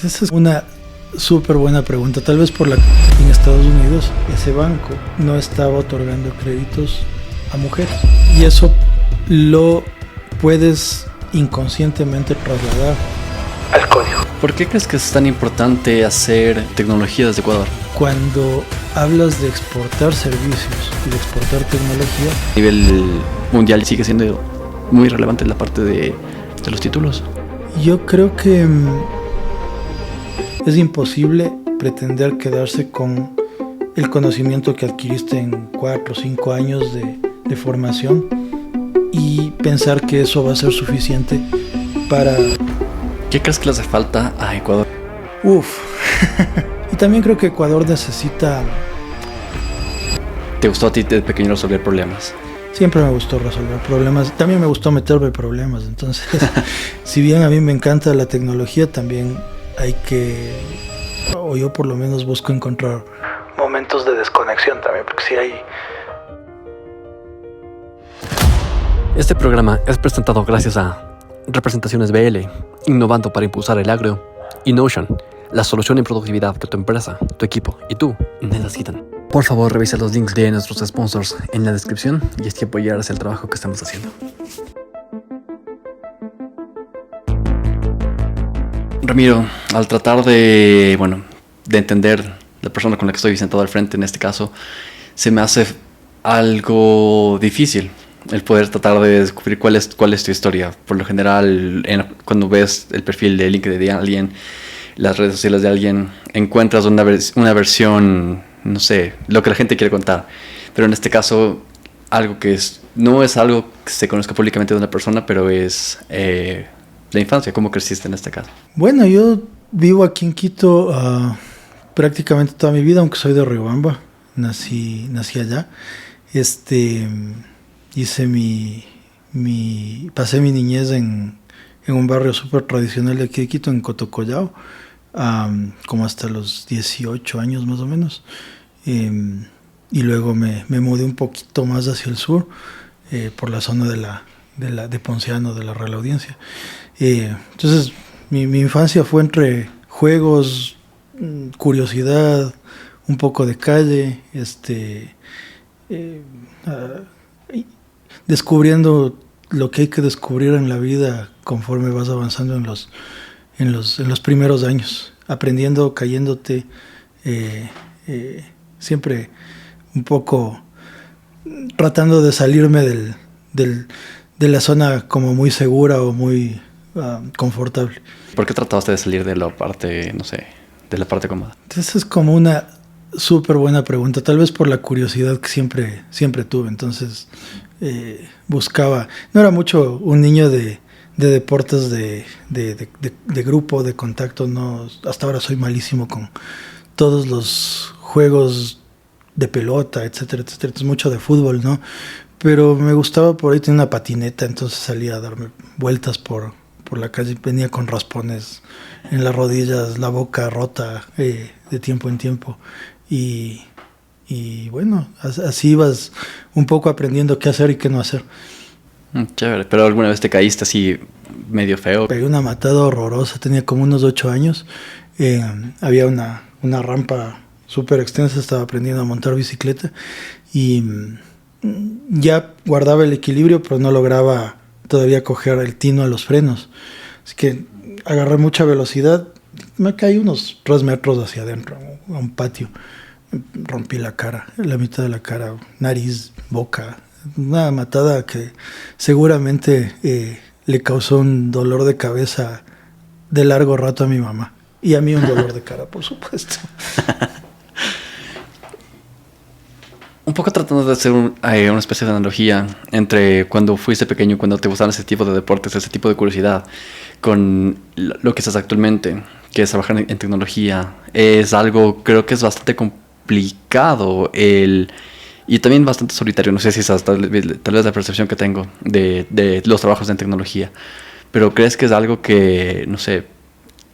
Esa es una súper buena pregunta. Tal vez por la en Estados Unidos ese banco no estaba otorgando créditos a mujeres. Y eso lo puedes inconscientemente trasladar al código. ¿Por qué crees que es tan importante hacer tecnología desde Ecuador? Cuando hablas de exportar servicios y de exportar tecnología, A nivel mundial sigue siendo muy relevante la parte de los títulos. yo creo que es imposible pretender quedarse con el conocimiento que adquiriste en 4 o 5 años de formación y pensar que eso va a ser suficiente para... ¿Qué crees que le hace falta a Ecuador? Y también creo que Ecuador necesita... ¿Te gustó a ti de pequeño resolver problemas? Siempre me gustó resolver problemas, también me gustó meterme problemas, entonces si bien a mí me encanta la tecnología, también hay que, o yo por lo menos busco encontrar momentos de desconexión también, porque si hay... Este programa es presentado gracias a Representaciones BL, innovando para impulsar el agro, y Notion, la solución en productividad que tu empresa, tu equipo y tú necesitan. Por favor, revisa los links de nuestros sponsors en la descripción y es que apoyarás el trabajo que estamos haciendo. Ramiro, al tratar de entender la persona con la que estoy sentado al frente en este caso, se me hace algo difícil el poder tratar de descubrir cuál es tu historia. Por lo general, cuando ves el perfil de LinkedIn de alguien, las redes sociales de alguien, encuentras una versión, no sé, lo que la gente quiere contar. Pero en este caso, algo que no es algo que se conozca públicamente de una persona, pero es la infancia. ¿Cómo creciste en este caso? Bueno, yo vivo aquí en Quito prácticamente toda mi vida, aunque soy de Riobamba, nací allá. Pasé mi niñez en un barrio súper tradicional de aquí de Quito, en Cotocollao, como hasta los 18 años más o menos. Y luego me mudé un poquito más hacia el sur, por la zona de Ponciano, de la Real Audiencia. Entonces, mi infancia fue entre juegos, curiosidad, un poco de calle, descubriendo lo que hay que descubrir en la vida conforme vas avanzando en los primeros años, aprendiendo, cayéndote, siempre un poco tratando de salirme de la zona como muy segura o muy confortable. ¿Por qué trataste de salir de la parte, no sé, de la parte cómoda? Entonces es como una súper buena pregunta, tal vez por la curiosidad que siempre tuve. Entonces buscaba, no era mucho un niño de deportes de grupo, de contacto, no, hasta ahora soy malísimo con todos los juegos de pelota, etcétera, etcétera, es mucho de fútbol, ¿no? Pero me gustaba, por ahí tenía una patineta, entonces salía a darme vueltas por la calle, venía con raspones en las rodillas, la boca rota de tiempo en tiempo. Y bueno, así ibas un poco aprendiendo qué hacer y qué no hacer. Chévere, pero ¿alguna vez te caíste así medio feo? Pegué una matada horrorosa, tenía como unos 8 años. Había una rampa súper extensa, estaba aprendiendo a montar bicicleta y ya guardaba el equilibrio, pero no lograba todavía coger el tino a los frenos. Así que agarré mucha velocidad, me caí unos 3 metros hacia adentro, a un patio. Rompí la cara, la mitad de la cara, nariz, boca. Una matada que seguramente le causó un dolor de cabeza de largo rato a mi mamá. Y a mí un dolor de cara, por supuesto. Un poco tratando de hacer una especie de analogía entre cuando fuiste pequeño, cuando te gustaban ese tipo de deportes, ese tipo de curiosidad, con lo que estás actualmente, que es trabajar en tecnología. Es algo, creo que es bastante complicado y también bastante solitario. No sé si esa es tal vez la percepción que tengo de los trabajos en tecnología. Pero ¿crees que es algo que, no sé,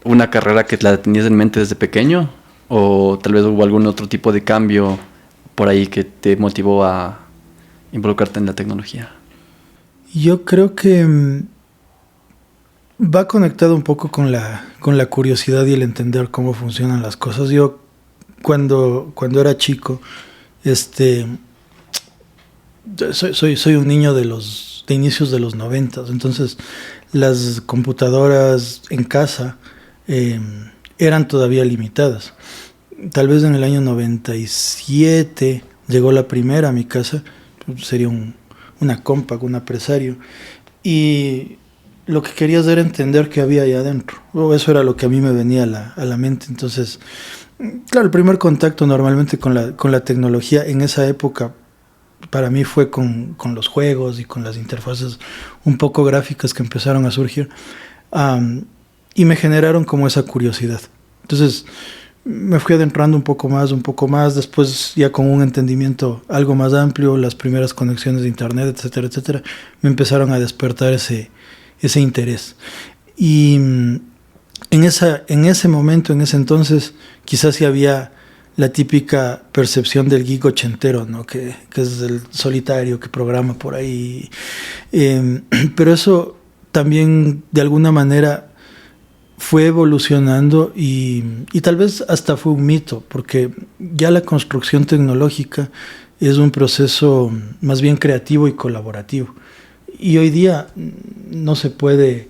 una carrera que la tenías en mente desde pequeño? ¿O tal vez hubo algún otro tipo de cambio por ahí que te motivó a involucrarte en la tecnología? Yo creo que Va conectado un poco con la curiosidad y el entender cómo funcionan las cosas. Yo cuando era chico, este, soy un niño de inicios de los 90, entonces las computadoras en casa eh, eran todavía limitadas. Tal vez en el año 97 llegó la primera a mi casa, sería una Compaq, un Apresario, y lo que quería era entender qué había ahí adentro. Eso era lo que a mí me venía a la mente. Entonces, claro, el primer contacto normalmente con la tecnología en esa época para mí fue con los juegos y con las interfaces un poco gráficas que empezaron a surgir, y me generaron como esa curiosidad. Entonces me fui adentrando un poco más, después ya con un entendimiento algo más amplio, las primeras conexiones de internet, etcétera, etcétera, me empezaron a despertar ese interés. Y en ese momento, en ese entonces, quizás sí había la típica percepción del geek ochentero, ¿no? Que es el solitario que programa por ahí. Pero eso también de alguna manera fue evolucionando y tal vez hasta fue un mito, porque ya la construcción tecnológica es un proceso más bien creativo y colaborativo. Y hoy día no se puede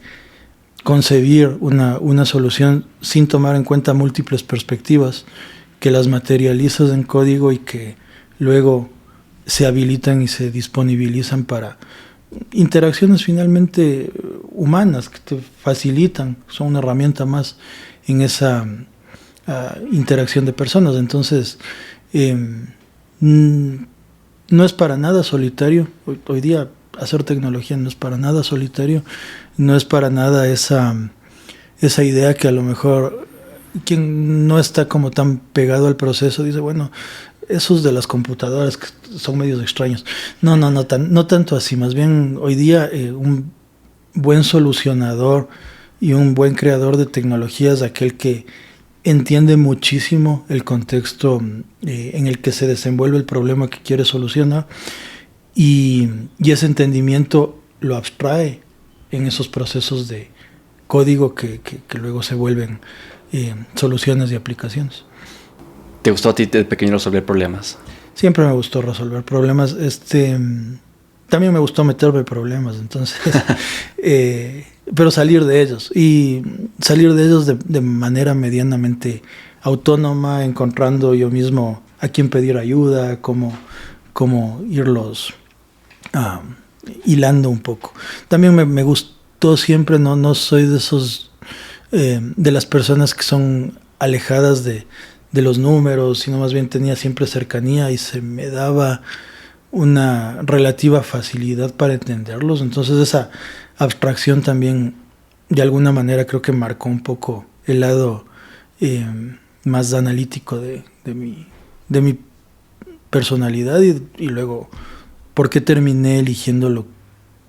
concebir una solución sin tomar en cuenta múltiples perspectivas que las materializas en código y que luego se habilitan y se disponibilizan para interacciones finalmente humanas que te facilitan, son una herramienta más en esa interacción de personas. Entonces, no es para nada solitario. Hoy día hacer tecnología no es para nada solitario, no es para nada esa idea que a lo mejor quien no está como tan pegado al proceso dice, bueno, esos de las computadoras que son medios extraños. No tanto así. Más bien hoy día un buen solucionador y un buen creador de tecnología es aquel que entiende muchísimo el contexto en el que se desenvuelve el problema que quiere solucionar y ese entendimiento lo abstrae en esos procesos de código que luego se vuelven soluciones y aplicaciones. ¿Te gustó a ti de pequeño resolver problemas? Siempre me gustó resolver problemas. También me gustó meterme problemas, entonces, pero salir de ellos de manera medianamente autónoma, encontrando yo mismo a quién pedir ayuda, cómo irlos hilando un poco. También me gustó siempre, no soy de esos de las personas que son alejadas de los números, sino más bien tenía siempre cercanía y se me daba una relativa facilidad para entenderlos. Entonces esa abstracción también de alguna manera creo que marcó un poco el lado más analítico de mi personalidad y luego por qué terminé eligiendo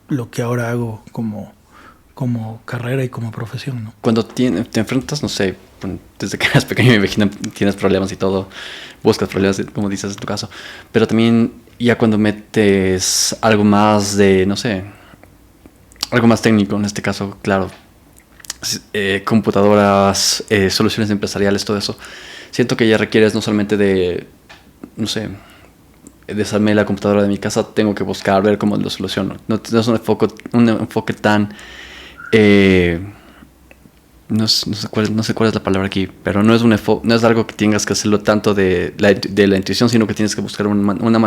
lo que ahora hago como carrera y como profesión, ¿no? Cuando te enfrentas, no sé, desde que eras pequeño me imagino tienes problemas y todo, buscas problemas, como dices en tu caso, pero también ya cuando metes algo más de, no sé, algo más técnico, en este caso, claro, computadoras, soluciones empresariales, todo eso, siento que ya requieres no solamente de, no sé, desarmé la computadora de mi casa, tengo que buscar, ver cómo lo soluciono. No es un enfoque tan... no sé cuál es la palabra aquí, pero no es algo que tengas que hacerlo tanto de la intuición, sino que tienes que buscar una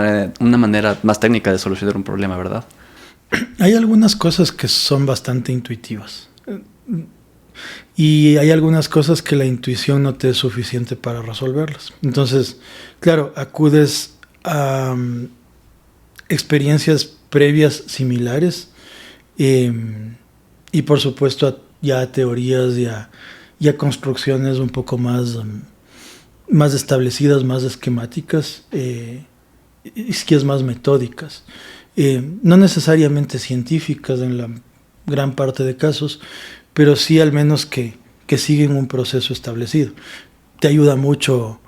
manera más técnica de solucionar un problema, ¿verdad? Hay algunas cosas que son bastante intuitivas y hay algunas cosas que la intuición no te es suficiente para resolverlas. Entonces, claro, acudes a experiencias previas similares y por supuesto ya a teorías y a construcciones un poco más establecidas, más esquemáticas, es más metódicas, no necesariamente científicas en la gran parte de casos, pero sí al menos que siguen un proceso establecido. Te ayuda mucho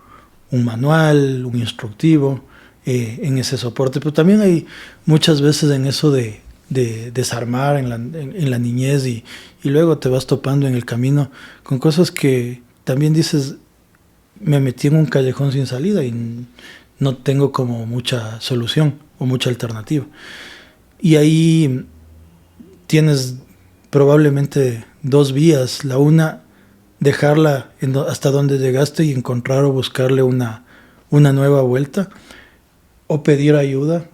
un manual, un instructivo en ese soporte, pero también hay muchas veces en eso de desarmar en la niñez y luego te vas topando en el camino con cosas que también dices, me metí en un callejón sin salida y no tengo como mucha solución o mucha alternativa. Y ahí tienes probablemente dos vías. La una, dejarla hasta donde llegaste y encontrar o buscarle una nueva vuelta, o pedir ayuda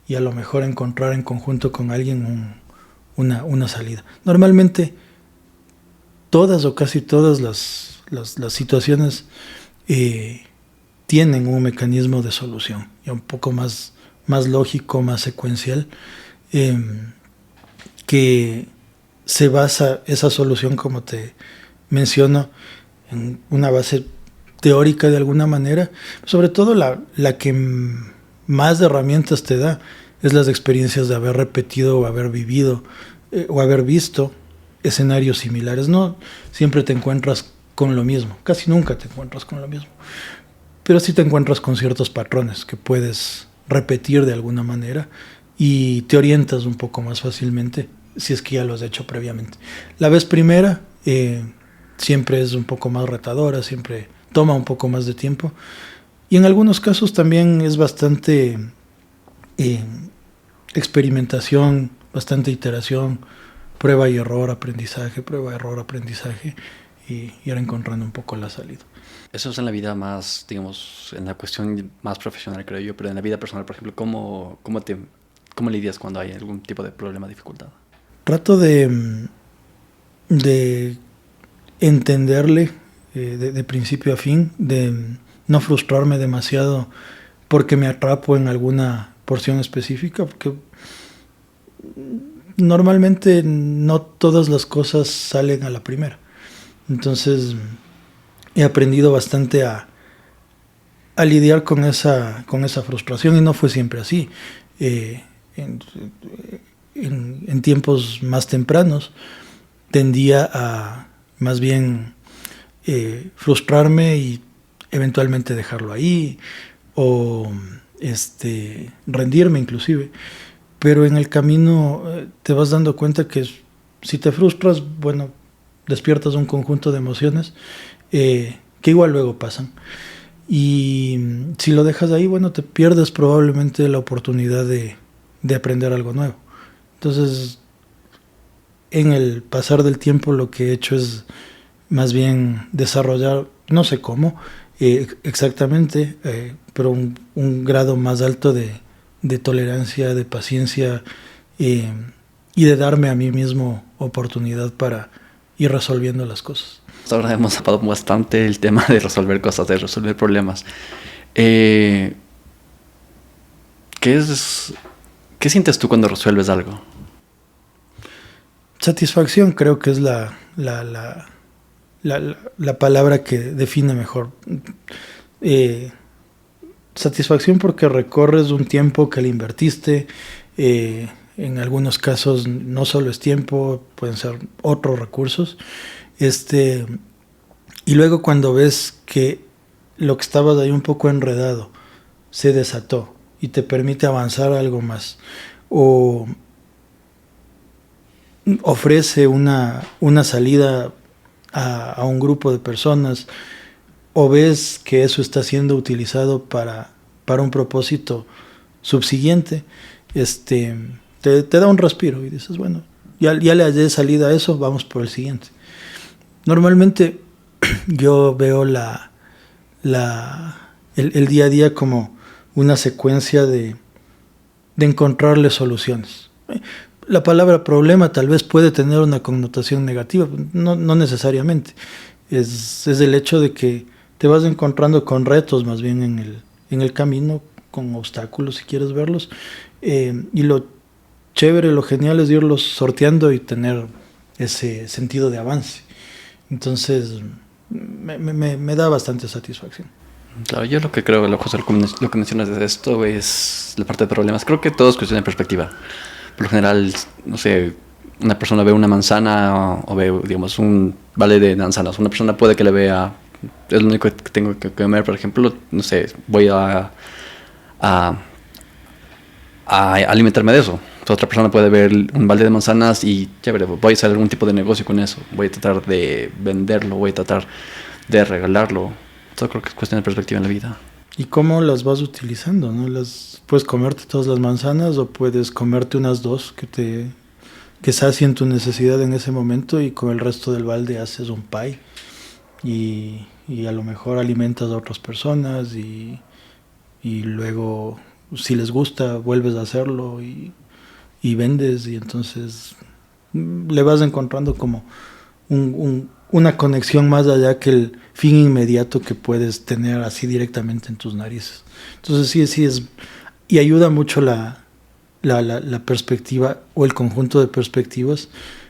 y a lo mejor encontrar en conjunto con alguien una salida. Normalmente todas o casi todas las situaciones tienen un mecanismo de solución, ya un poco más lógico, más secuencial, que se basa esa solución, como te menciono, en una base teórica de alguna manera. Sobre todo la que más herramientas te da es las experiencias de haber repetido o haber vivido o haber visto escenarios similares. No siempre te encuentras con lo mismo, casi nunca te encuentras con lo mismo, pero sí te encuentras con ciertos patrones que puedes repetir de alguna manera y te orientas un poco más fácilmente si es que ya lo has hecho previamente. La vez primera siempre es un poco más retadora, siempre toma un poco más de tiempo y en algunos casos también es bastante experimentación, bastante iteración, prueba y error, aprendizaje, prueba, error, aprendizaje y ir encontrando un poco la salida. Eso es en la vida más, digamos, en la cuestión más profesional, creo yo, pero en la vida personal, por ejemplo, ¿cómo lidias cuando hay algún tipo de problema, dificultad? Trato de entenderle de principio a fin, de no frustrarme demasiado porque me atrapo en alguna porción específica, porque normalmente no todas las cosas salen a la primera. Entonces he aprendido bastante a lidiar con esa frustración y no fue siempre así. En tiempos más tempranos tendía a más bien frustrarme y eventualmente dejarlo ahí o rendirme inclusive, pero en el camino te vas dando cuenta que si te frustras, bueno, despiertas un conjunto de emociones que igual luego pasan, y si lo dejas ahí, bueno, te pierdes probablemente la oportunidad de aprender algo nuevo. Entonces, en el pasar del tiempo lo que he hecho es más bien desarrollar, no sé cómo exactamente, pero un grado más alto de tolerancia, de paciencia y de darme a mí mismo oportunidad para ir resolviendo las cosas. Hasta ahora hemos hablado bastante el tema de resolver cosas, de resolver problemas. ¿Qué sientes tú cuando resuelves algo? Satisfacción creo que es la palabra que define mejor. Satisfacción porque recorres un tiempo que le invertiste. En algunos casos no solo es tiempo, pueden ser otros recursos. Y luego cuando ves que lo que estabas ahí un poco enredado se desató y te permite avanzar a algo más, o ofrece una salida a un grupo de personas, o ves que eso está siendo utilizado para un propósito subsiguiente, te da un respiro y dices, bueno, ya le hallé salida a eso, vamos por el siguiente. Normalmente yo veo el día a día como una secuencia de encontrarle soluciones. La palabra problema tal vez puede tener una connotación negativa, no necesariamente. Es el hecho de que te vas encontrando con retos más bien en el camino, con obstáculos si quieres verlos, y lo chévere, lo genial es irlos sorteando y tener ese sentido de avance. Entonces me da bastante satisfacción. Claro, yo lo que creo, José, lo que mencionas de esto es la parte de problemas. Creo que todo es cuestión de perspectiva. Por lo general, no sé, una persona ve una manzana o ve, digamos, un vale de manzanas. Una persona puede que le vea, es lo único que tengo que comer, por ejemplo, no sé, voy a alimentarme de eso. Otra persona puede ver un balde de manzanas y chévere, voy a hacer algún tipo de negocio con eso. Voy a tratar de venderlo, voy a tratar de regalarlo. Todo creo que es cuestión de perspectiva en la vida. ¿Y cómo las vas utilizando, no? Puedes comerte todas las manzanas o puedes comerte unas dos que sacien tu necesidad en ese momento y con el resto del balde haces un pie y a lo mejor alimentas a otras personas y luego si les gusta vuelves a hacerlo y vendes y entonces le vas encontrando como una conexión más allá que el fin inmediato que puedes tener así directamente en tus narices. Entonces sí es, y ayuda mucho la perspectiva o el conjunto de perspectivas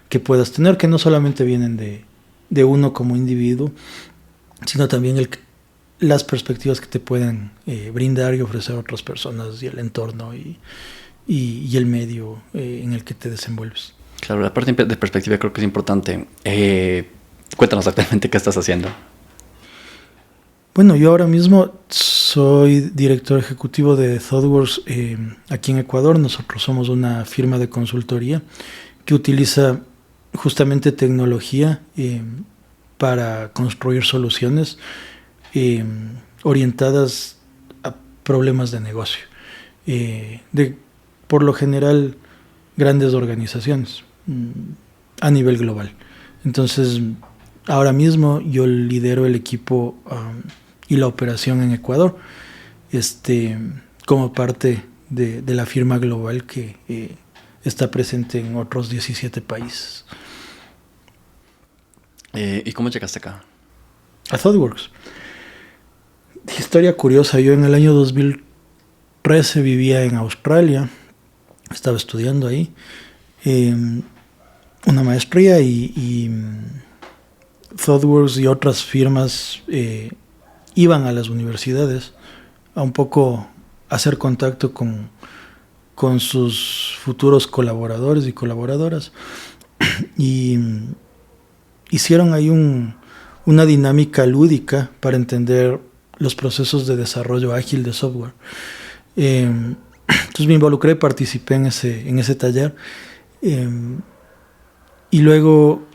que puedas tener, que no solamente vienen de uno como individuo, sino también las perspectivas que te pueden brindar y ofrecer otras personas y el entorno y el medio en el que te desenvuelves. Claro, la parte de perspectiva creo que es importante. Cuéntanos actualmente qué estás haciendo. Bueno, yo ahora mismo soy director ejecutivo de ThoughtWorks aquí en Ecuador. Nosotros somos una firma de consultoría que utiliza justamente tecnología para construir soluciones orientadas a problemas de negocio. Por lo general, grandes organizaciones a nivel global. Entonces, ahora mismo yo lidero el equipo y la operación en Ecuador, como parte de la firma global que está presente en otros 17 países. ¿Y cómo llegaste acá? A ThoughtWorks. Historia curiosa, yo en el año 2013 vivía en Australia, estaba estudiando ahí una maestría y ThoughtWorks y otras firmas iban a las universidades a un poco hacer contacto con sus futuros colaboradores y colaboradoras y hicieron ahí una dinámica lúdica para entender los procesos de desarrollo ágil de software. Entonces me involucré, participé en ese taller y luego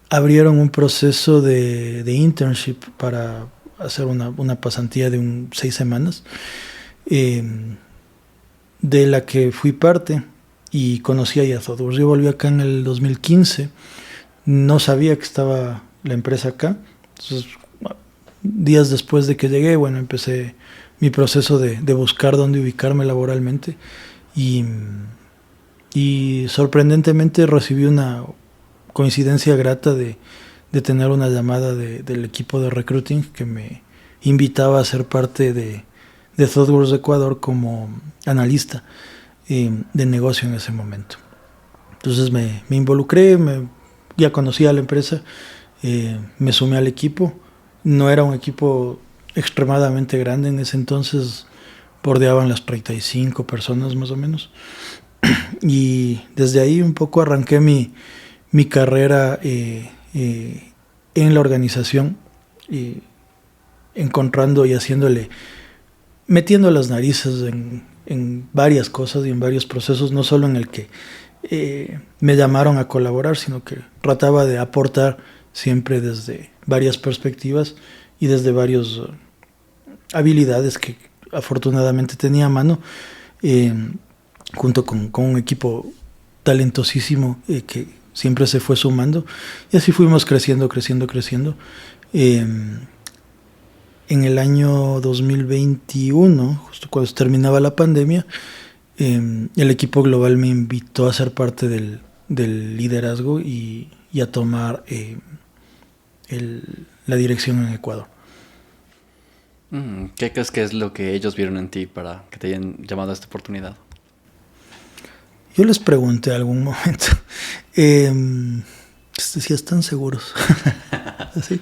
abrieron un proceso de internship para hacer una pasantía de 6 semanas de la que fui parte y conocí a ThoughtWorks. Yo volví acá en el 2015, no sabía que estaba la empresa acá, entonces días después de que llegué, bueno, empecé mi proceso de buscar dónde ubicarme laboralmente y sorprendentemente recibí una coincidencia grata de tener una llamada del equipo de recruiting que me invitaba a ser parte de ThoughtWorks Ecuador como analista de negocio en ese momento. Entonces me involucré, ya conocía a la empresa, me sumé al equipo. No era un equipo extremadamente grande en ese entonces, bordeaban las 35 personas más o menos. Y desde ahí un poco arranqué mi carrera en la organización, encontrando y metiendo las narices en varias cosas y en varios procesos, no solo en el que me llamaron a colaborar, sino que trataba de aportar siempre desde varias perspectivas y desde varias habilidades que afortunadamente tenía a mano, junto con un equipo talentosísimo que siempre se fue sumando, y así fuimos creciendo. En el año 2021, justo cuando terminaba la pandemia, el equipo global me invitó a ser parte del liderazgo y a tomar la dirección en Ecuador. ¿Qué crees que es lo que ellos vieron en ti para que te hayan llamado a esta oportunidad? Yo les pregunté algún momento si están seguros. ¿Sí?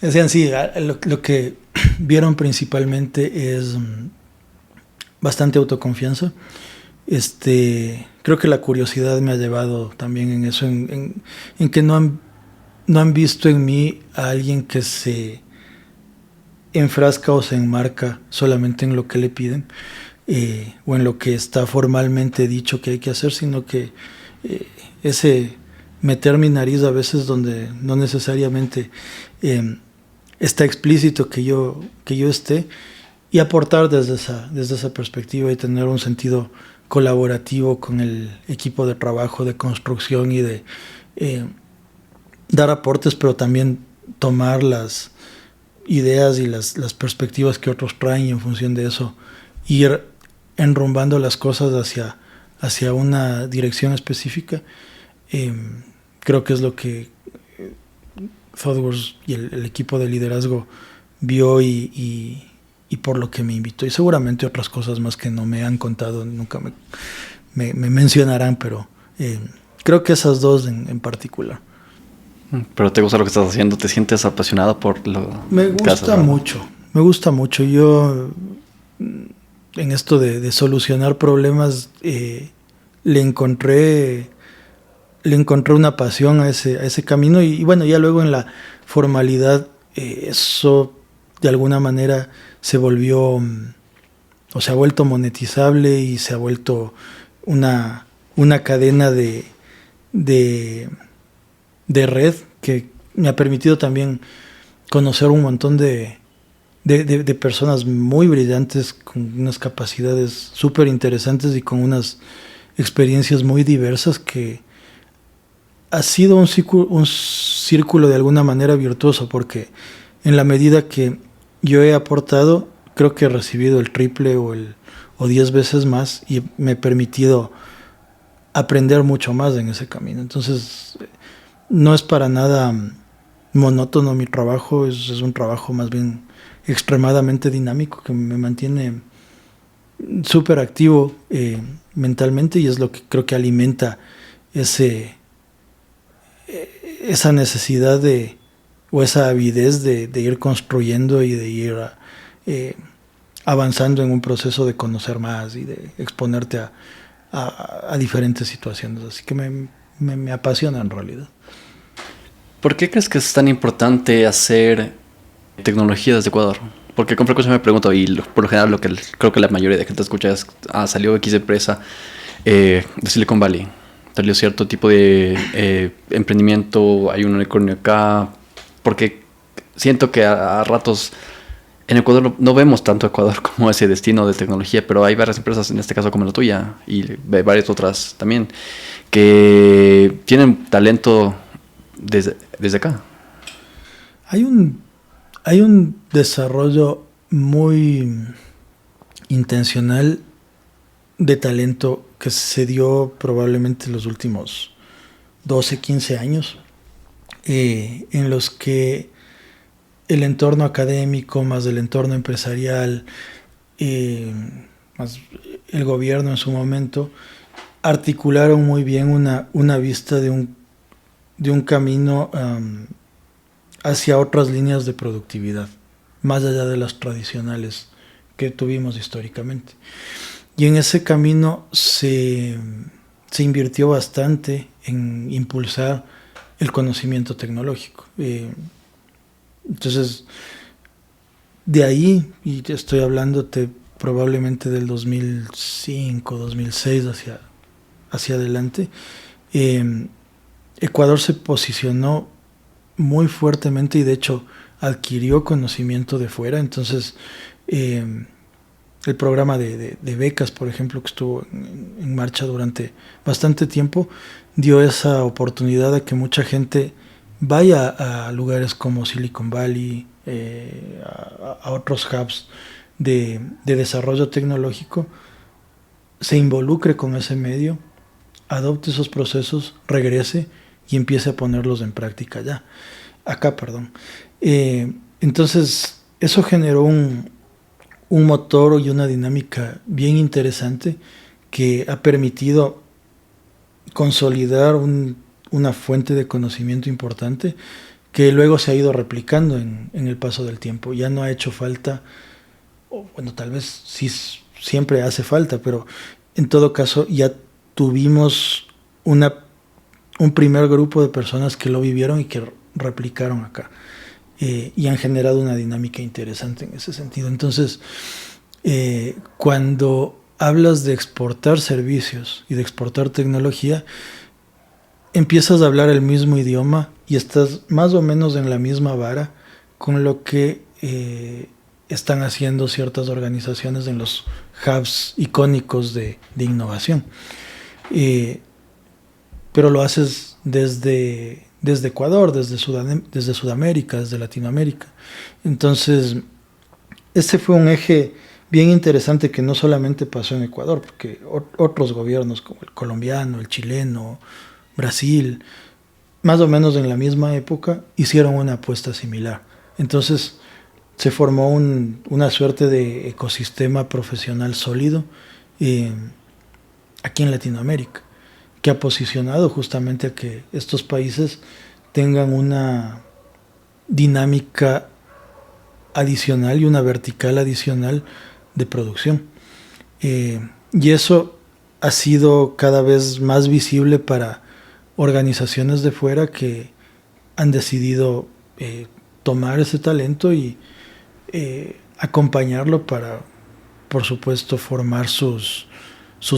Decían, sí, lo que vieron principalmente es bastante autoconfianza. Creo que la curiosidad me ha llevado también en eso, en que no han visto en mí a alguien que se enfrasca o se enmarca solamente en lo que le piden, o en lo que está formalmente dicho que hay que hacer, sino que ese meter mi nariz a veces donde no necesariamente está explícito que yo esté, y aportar desde esa perspectiva y tener un sentido colaborativo con el equipo de trabajo, de construcción y de dar aportes, pero también tomar las ideas y las perspectivas que otros traen, y en función de eso ir enrumbando las cosas hacia una dirección específica. Creo que es lo que ThoughtWorks y el equipo de liderazgo vio y por lo que me invitó, y seguramente otras cosas más que no me han contado, nunca me mencionarán, pero creo que esas dos en particular. Pero te gusta lo que estás haciendo, te sientes apasionado por lo me gusta mucho. Yo en esto de solucionar problemas le encontré una pasión a ese camino, y bueno, ya luego en la formalidad eso de alguna manera se volvió o se ha vuelto monetizable, y se ha vuelto una cadena de red que me ha permitido también conocer un montón de personas muy brillantes, con unas capacidades súper interesantes y con unas experiencias muy diversas, que ha sido un círculo de alguna manera virtuoso, porque en la medida que yo he aportado, creo que he recibido el triple o 10 veces más, y me he permitido aprender mucho más en ese camino. Entonces, no es para nada monótono mi trabajo, es un trabajo más bien extremadamente dinámico, que me mantiene súper activo mentalmente, y es lo que creo que alimenta esa necesidad o esa avidez de ir construyendo y de ir avanzando en un proceso de conocer más y de exponerte a diferentes situaciones. Así que me apasiona en realidad. ¿Por qué crees que es tan importante hacer tecnología desde Ecuador? Porque con frecuencia me pregunto, y por lo general lo que creo que la mayoría de gente escucha es: salió X empresa de Silicon Valley, salió cierto tipo de emprendimiento, hay un unicornio acá. Porque siento que a ratos en Ecuador no vemos tanto Ecuador como ese destino de tecnología, pero hay varias empresas, en este caso como la tuya, y varias otras también, que tienen talento desde acá. Hay un desarrollo muy intencional de talento que se dio probablemente en los últimos 12, 15 años, en los que el entorno académico, más el entorno empresarial, más el gobierno en su momento, articularon muy bien una vista de un camino hacia otras líneas de productividad, más allá de las tradicionales que tuvimos históricamente. Y en ese camino se invirtió bastante en impulsar el conocimiento tecnológico. Entonces, de ahí, y estoy hablándote probablemente del 2005, 2006 hacia adelante, Ecuador se posicionó muy fuertemente, y de hecho adquirió conocimiento de fuera. Entonces, el programa de becas, por ejemplo, que estuvo en marcha durante bastante tiempo, dio esa oportunidad a que mucha gente vaya a lugares como Silicon Valley, a otros hubs de desarrollo tecnológico, se involucre con ese medio, adopte esos procesos, regrese y empiece a ponerlos en práctica acá. Entonces, eso generó un motor y una dinámica bien interesante, que ha permitido consolidar una fuente de conocimiento importante, que luego se ha ido replicando en el paso del tiempo. Ya no ha hecho falta, o bueno, tal vez sí siempre hace falta, pero en todo caso ya tuvimos un primer grupo de personas que lo vivieron y que replicaron acá, y han generado una dinámica interesante en ese sentido. Entonces, Cuando hablas de exportar servicios y de exportar tecnología, empiezas a hablar el mismo idioma y estás más o menos en la misma vara con lo que están haciendo ciertas organizaciones en los hubs icónicos de innovación. Eh, pero lo haces desde Ecuador, desde Sudamérica, desde Latinoamérica. Entonces, este fue un eje bien interesante que no solamente pasó en Ecuador, porque otros gobiernos como el colombiano, el chileno, Brasil, más o menos en la misma época, hicieron una apuesta similar. Entonces se formó una suerte de ecosistema profesional sólido eh, aquí en Latinoamérica, que ha posicionado justamente a que estos países tengan una dinámica adicional y una vertical adicional de producción. Y eso ha sido cada vez más visible para organizaciones de fuera que han decidido tomar ese talento y acompañarlo para, por supuesto, formar sus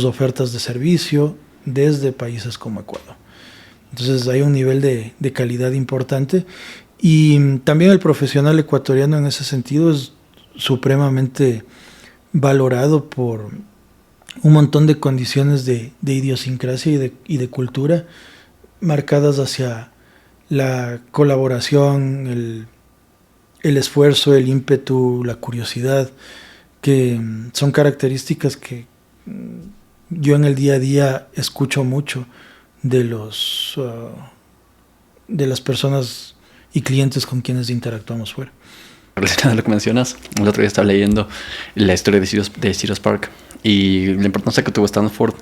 ofertas de servicio desde países como Ecuador. Entonces hay un nivel de calidad importante y también el profesional ecuatoriano en ese sentido es supremamente valorado por un montón de condiciones de idiosincrasia y de cultura marcadas hacia la colaboración, el esfuerzo, el ímpetu, la curiosidad, que son características que yo en el día a día escucho mucho de de las personas y clientes con quienes interactuamos fuera. Relacionado a lo que mencionas, el otro día estaba leyendo la historia de Cyrus Park y la importancia que tuvo Stanford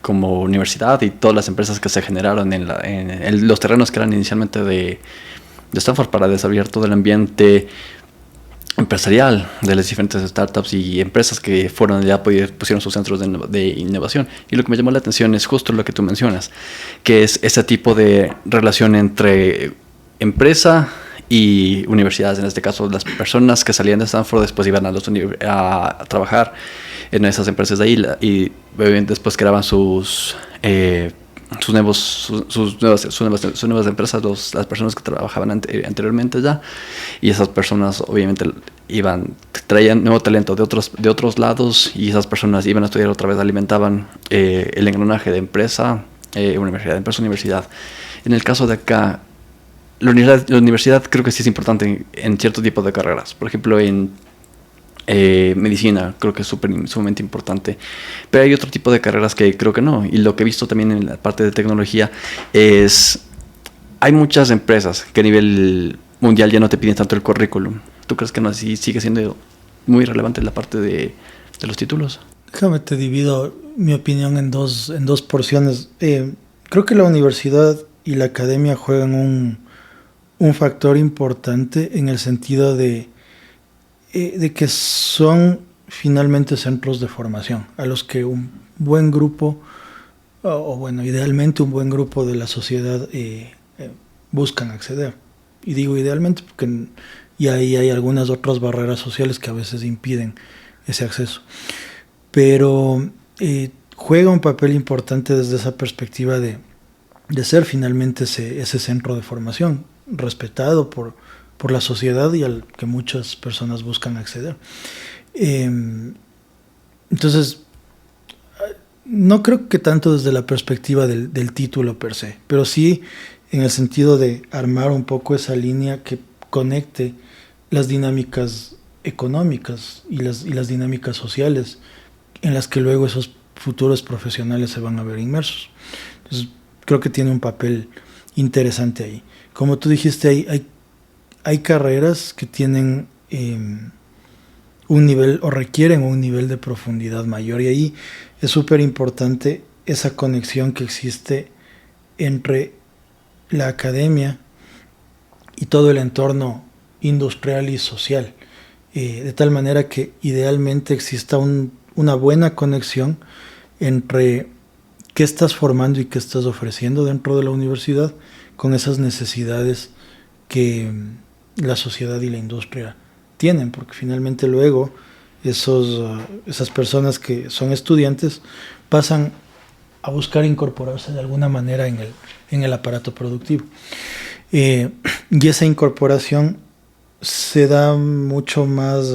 como universidad y todas las empresas que se generaron en los terrenos que eran inicialmente de Stanford para desarrollar todo el ambiente empresarial de las diferentes startups y empresas que fueron ya pusieron sus centros de innovación. Y lo que me llamó la atención es justo lo que tú mencionas, que es ese tipo de relación entre empresa y universidades. En este caso, las personas que salían de Stanford después iban a trabajar en esas empresas de ahí y después creaban sus nuevas empresas, las personas que trabajaban anteriormente ya, y esas personas obviamente traían nuevo talento de otros lados, y esas personas iban a estudiar otra vez, alimentaban el engranaje de empresa, universidad. En el caso de acá, la universidad creo que sí es importante en cierto tipo de carreras. Por ejemplo, en medicina creo que es sumamente importante, pero hay otro tipo de carreras que creo que no. Y lo que he visto también en la parte de tecnología es, hay muchas empresas que a nivel mundial ya no te piden tanto el currículum. ¿Tú crees que no así sigue siendo muy relevante la parte de los títulos? Déjame te divido mi opinión en dos porciones. Creo que la universidad y la academia juegan un factor importante en el sentido de que son finalmente centros de formación a los que un buen grupo, o bueno, idealmente un buen grupo de la sociedad buscan acceder. Y digo idealmente porque y ahí hay algunas otras barreras sociales que a veces impiden ese acceso. Pero juega un papel importante desde esa perspectiva de ser finalmente ese centro de formación, respetado por la sociedad y al que muchas personas buscan acceder. Entonces, no creo que tanto desde la perspectiva del título per se, pero sí en el sentido de armar un poco esa línea que conecte las dinámicas económicas y las dinámicas sociales en las que luego esos futuros profesionales se van a ver inmersos. Entonces, creo que tiene un papel interesante ahí. Como tú dijiste, hay carreras que tienen un nivel o requieren un nivel de profundidad mayor, y ahí es súper importante esa conexión que existe entre la academia y todo el entorno industrial y social, de tal manera que idealmente exista una buena conexión entre qué estás formando y qué estás ofreciendo dentro de la universidad con esas necesidades que la sociedad y la industria tienen, porque finalmente luego esas personas que son estudiantes pasan a buscar incorporarse de alguna manera en el aparato productivo. Y esa incorporación se da mucho más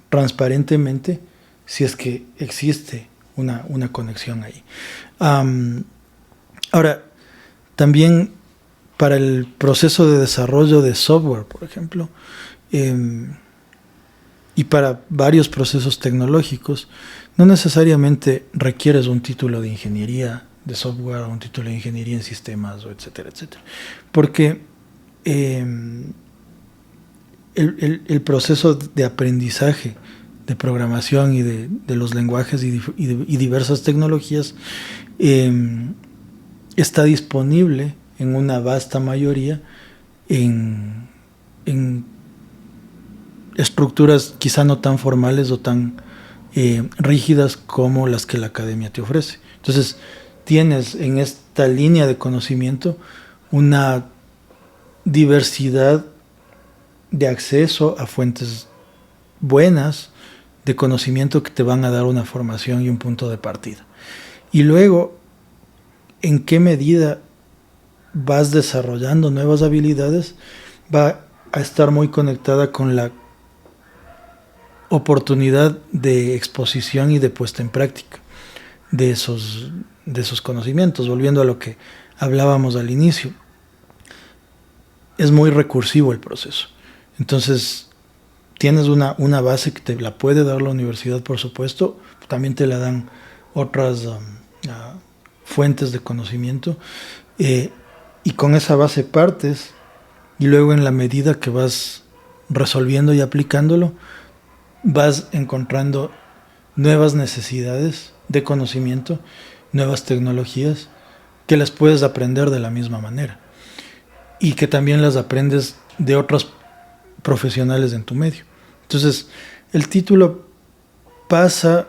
transparentemente si es que existe una conexión ahí. Ahora, también para el proceso de desarrollo de software, por ejemplo, y para varios procesos tecnológicos, no necesariamente requieres un título de ingeniería de software o un título de ingeniería en sistemas, o etcétera, etcétera. Porque el proceso de aprendizaje de programación y de los lenguajes y diversas tecnologías está disponible en una vasta mayoría en estructuras quizá no tan formales o tan rígidas como las que la academia te ofrece. Entonces, tienes en esta línea de conocimiento una diversidad de acceso a fuentes buenas de conocimiento que te van a dar una formación y un punto de partida. Y luego, en qué medida vas desarrollando nuevas habilidades va a estar muy conectada con la oportunidad de exposición y de puesta en práctica de esos conocimientos. Volviendo a lo que hablábamos al inicio, es muy recursivo el proceso. Entonces, tienes una base que te la puede dar la universidad, por supuesto, también te la dan otras fuentes de conocimiento, y con esa base partes, y luego en la medida que vas resolviendo y aplicándolo, vas encontrando nuevas necesidades de conocimiento, nuevas tecnologías, que las puedes aprender de la misma manera, y que también las aprendes de otros profesionales en tu medio. Entonces, el título pasa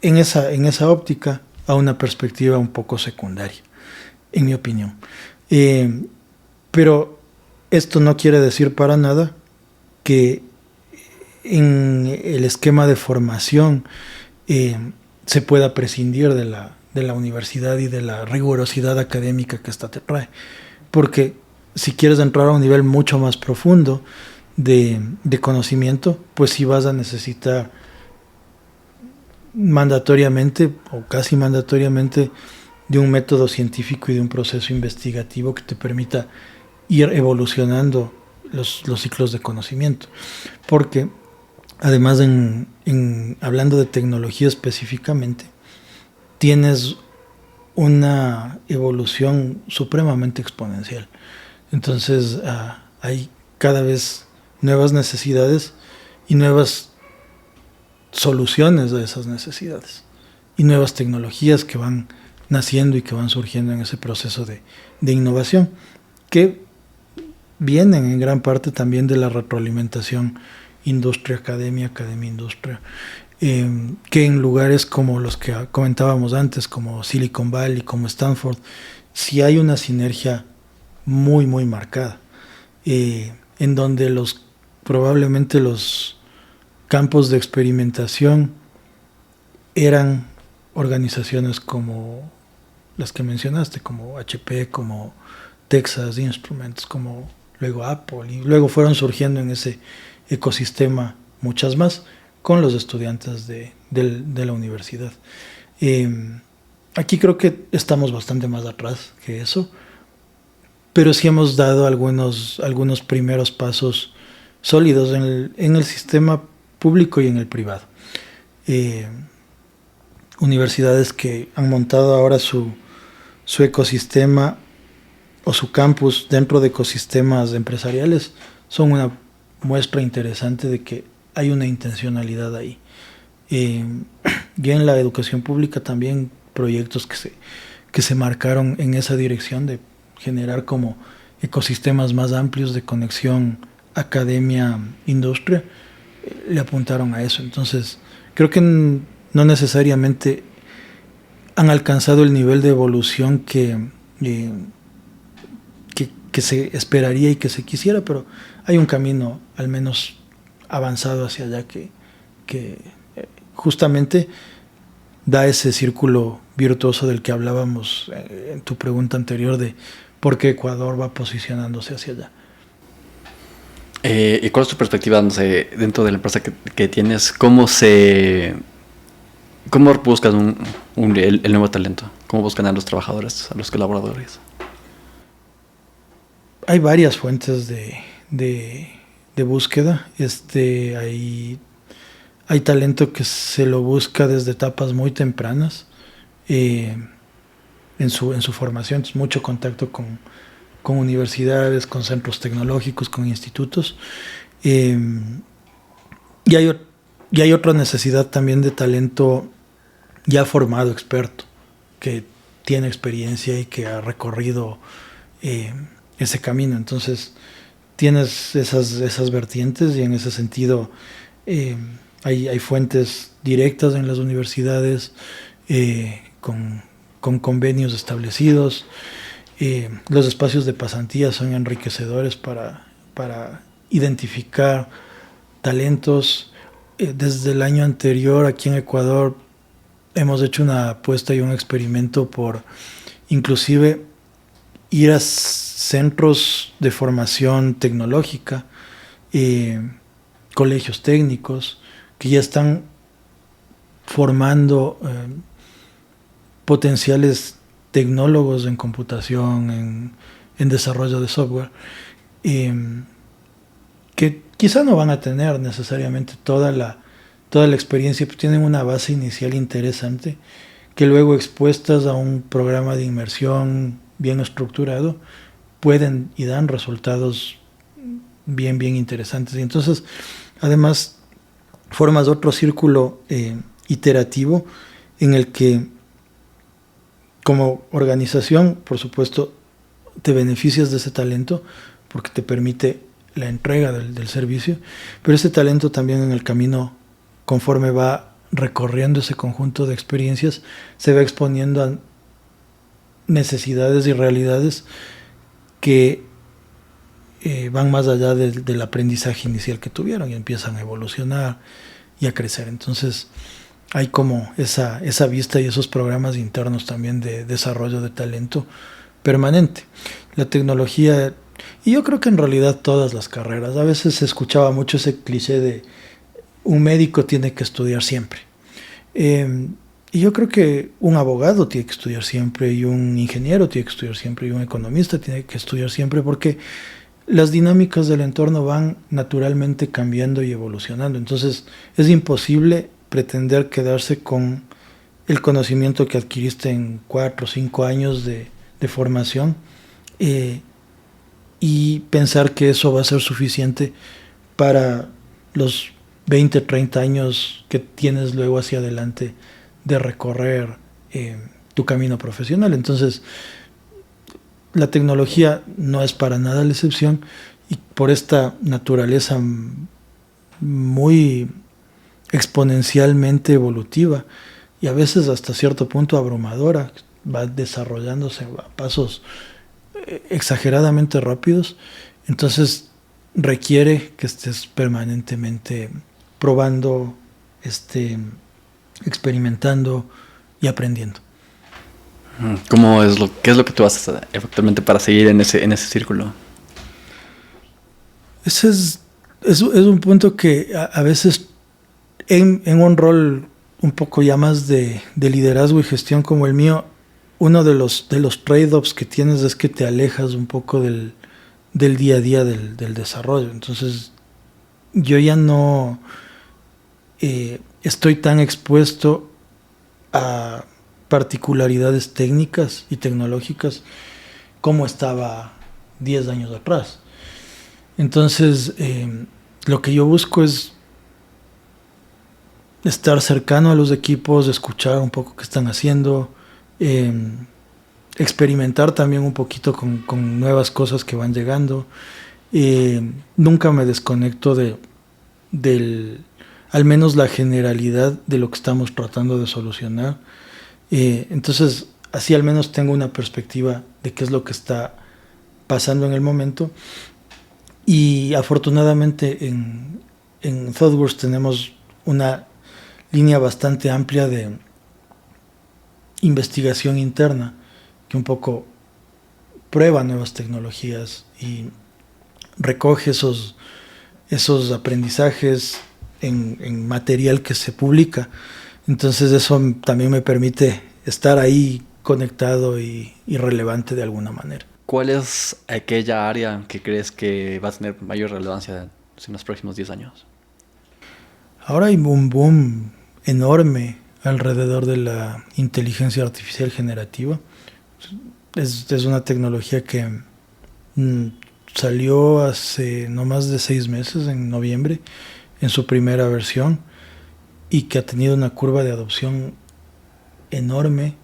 en esa óptica a una perspectiva un poco secundaria, en mi opinión. Pero esto no quiere decir para nada que en el esquema de formación se pueda prescindir de la universidad y de la rigurosidad académica que ésta te trae. Porque si quieres entrar a un nivel mucho más profundo de conocimiento, pues sí vas a necesitar mandatoriamente o casi mandatoriamente de un método científico y de un proceso investigativo que te permita ir evolucionando los ciclos de conocimiento. Porque además, hablando de tecnología específicamente, tienes una evolución supremamente exponencial. Entonces, hay cada vez nuevas necesidades y nuevas soluciones a esas necesidades, y nuevas tecnologías que van naciendo y que van surgiendo en ese proceso de innovación, que vienen en gran parte también de la retroalimentación industria-academia, academia-industria, que en lugares como los que comentábamos antes, como Silicon Valley, como Stanford, sí hay una sinergia muy, muy marcada, en donde probablemente los campos de experimentación eran organizaciones como las que mencionaste, como HP, como Texas Instruments, como luego Apple, y luego fueron surgiendo en ese ecosistema muchas más con los estudiantes de la universidad. Aquí creo que estamos bastante más atrás que eso, pero sí hemos dado algunos primeros pasos sólidos en el sistema público y en el privado. Universidades que han montado ahora su ecosistema o su campus dentro de ecosistemas empresariales son una muestra interesante de que hay una intencionalidad ahí. Y en la educación pública también proyectos que se marcaron en esa dirección de generar como ecosistemas más amplios de conexión academia-industria, le apuntaron a eso. Entonces, creo que no necesariamente han alcanzado el nivel de evolución que se esperaría y que se quisiera, pero hay un camino al menos avanzado hacia allá que justamente da ese círculo virtuoso del que hablábamos en tu pregunta anterior de por qué Ecuador va posicionándose hacia allá. ¿Y cuál es tu perspectiva, no sé, dentro de la empresa que tienes? ¿Cómo buscas el nuevo talento? ¿Cómo buscan a los trabajadores, a los colaboradores? Hay varias fuentes de búsqueda. Hay talento que se lo busca desde etapas muy tempranas en su formación. Entonces, mucho contacto con universidades, con centros tecnológicos, con institutos. Y hay otra necesidad también de talento ya formado, experto, que tiene experiencia y que ha recorrido ese camino. Entonces, tienes esas vertientes y en ese sentido hay fuentes directas en las universidades con convenios establecidos. Los espacios de pasantía son enriquecedores para identificar talentos. Desde el año anterior aquí en Ecuador hemos hecho una apuesta y un experimento por inclusive ir a centros de formación tecnológica, colegios técnicos que ya están formando potenciales tecnólogos en computación, en desarrollo de software, que quizá no van a tener necesariamente toda la experiencia, pero tienen una base inicial interesante, que luego expuestas a un programa de inmersión bien estructurado, pueden y dan resultados bien interesantes. Y entonces, además, formas otro círculo iterativo en el que, como organización, por supuesto, te beneficias de ese talento porque te permite la entrega del servicio, pero ese talento también en el camino, conforme va recorriendo ese conjunto de experiencias, se va exponiendo a necesidades y realidades que van más allá del aprendizaje inicial que tuvieron y empiezan a evolucionar y a crecer. Entonces hay como esa vista y esos programas internos también de desarrollo de talento permanente. La tecnología, y yo creo que en realidad todas las carreras, a veces se escuchaba mucho ese cliché de un médico tiene que estudiar siempre. Y yo creo que un abogado tiene que estudiar siempre, y un ingeniero tiene que estudiar siempre, y un economista tiene que estudiar siempre, porque las dinámicas del entorno van naturalmente cambiando y evolucionando. Entonces es imposible pretender quedarse con el conocimiento que adquiriste en 4 o 5 años de formación y pensar que eso va a ser suficiente para los 20, 30 años que tienes luego hacia adelante de recorrer tu camino profesional. Entonces, la tecnología no es para nada la excepción, y por esta naturaleza muy exponencialmente evolutiva y a veces hasta cierto punto abrumadora, va desarrollándose a pasos exageradamente rápidos. Entonces requiere que estés permanentemente probando, experimentando y aprendiendo. ¿Qué es lo que tú haces efectivamente para seguir en ese círculo? Ese es un punto que a veces en un rol un poco ya más de liderazgo y gestión como el mío, uno de los trade-offs que tienes es que te alejas un poco del día a día del desarrollo. Entonces yo ya no estoy tan expuesto a particularidades técnicas y tecnológicas como estaba 10 años atrás. Entonces lo que yo busco es estar cercano a los equipos, escuchar un poco qué están haciendo, experimentar también un poquito con nuevas cosas que van llegando. Nunca me desconecto al menos la generalidad de lo que estamos tratando de solucionar. Entonces, así al menos tengo una perspectiva de qué es lo que está pasando en el momento. Y afortunadamente en ThoughtWorks tenemos una línea bastante amplia de investigación interna que un poco prueba nuevas tecnologías y recoge esos aprendizajes en material que se publica. Entonces eso también me permite estar ahí conectado y relevante de alguna manera. ¿Cuál es aquella área que crees que va a tener mayor relevancia en los próximos 10 años? Ahora hay un boom enorme alrededor de la inteligencia artificial generativa. Es una tecnología que salió hace no más de 6 meses, en noviembre, en su primera versión, y que ha tenido una curva de adopción enorme,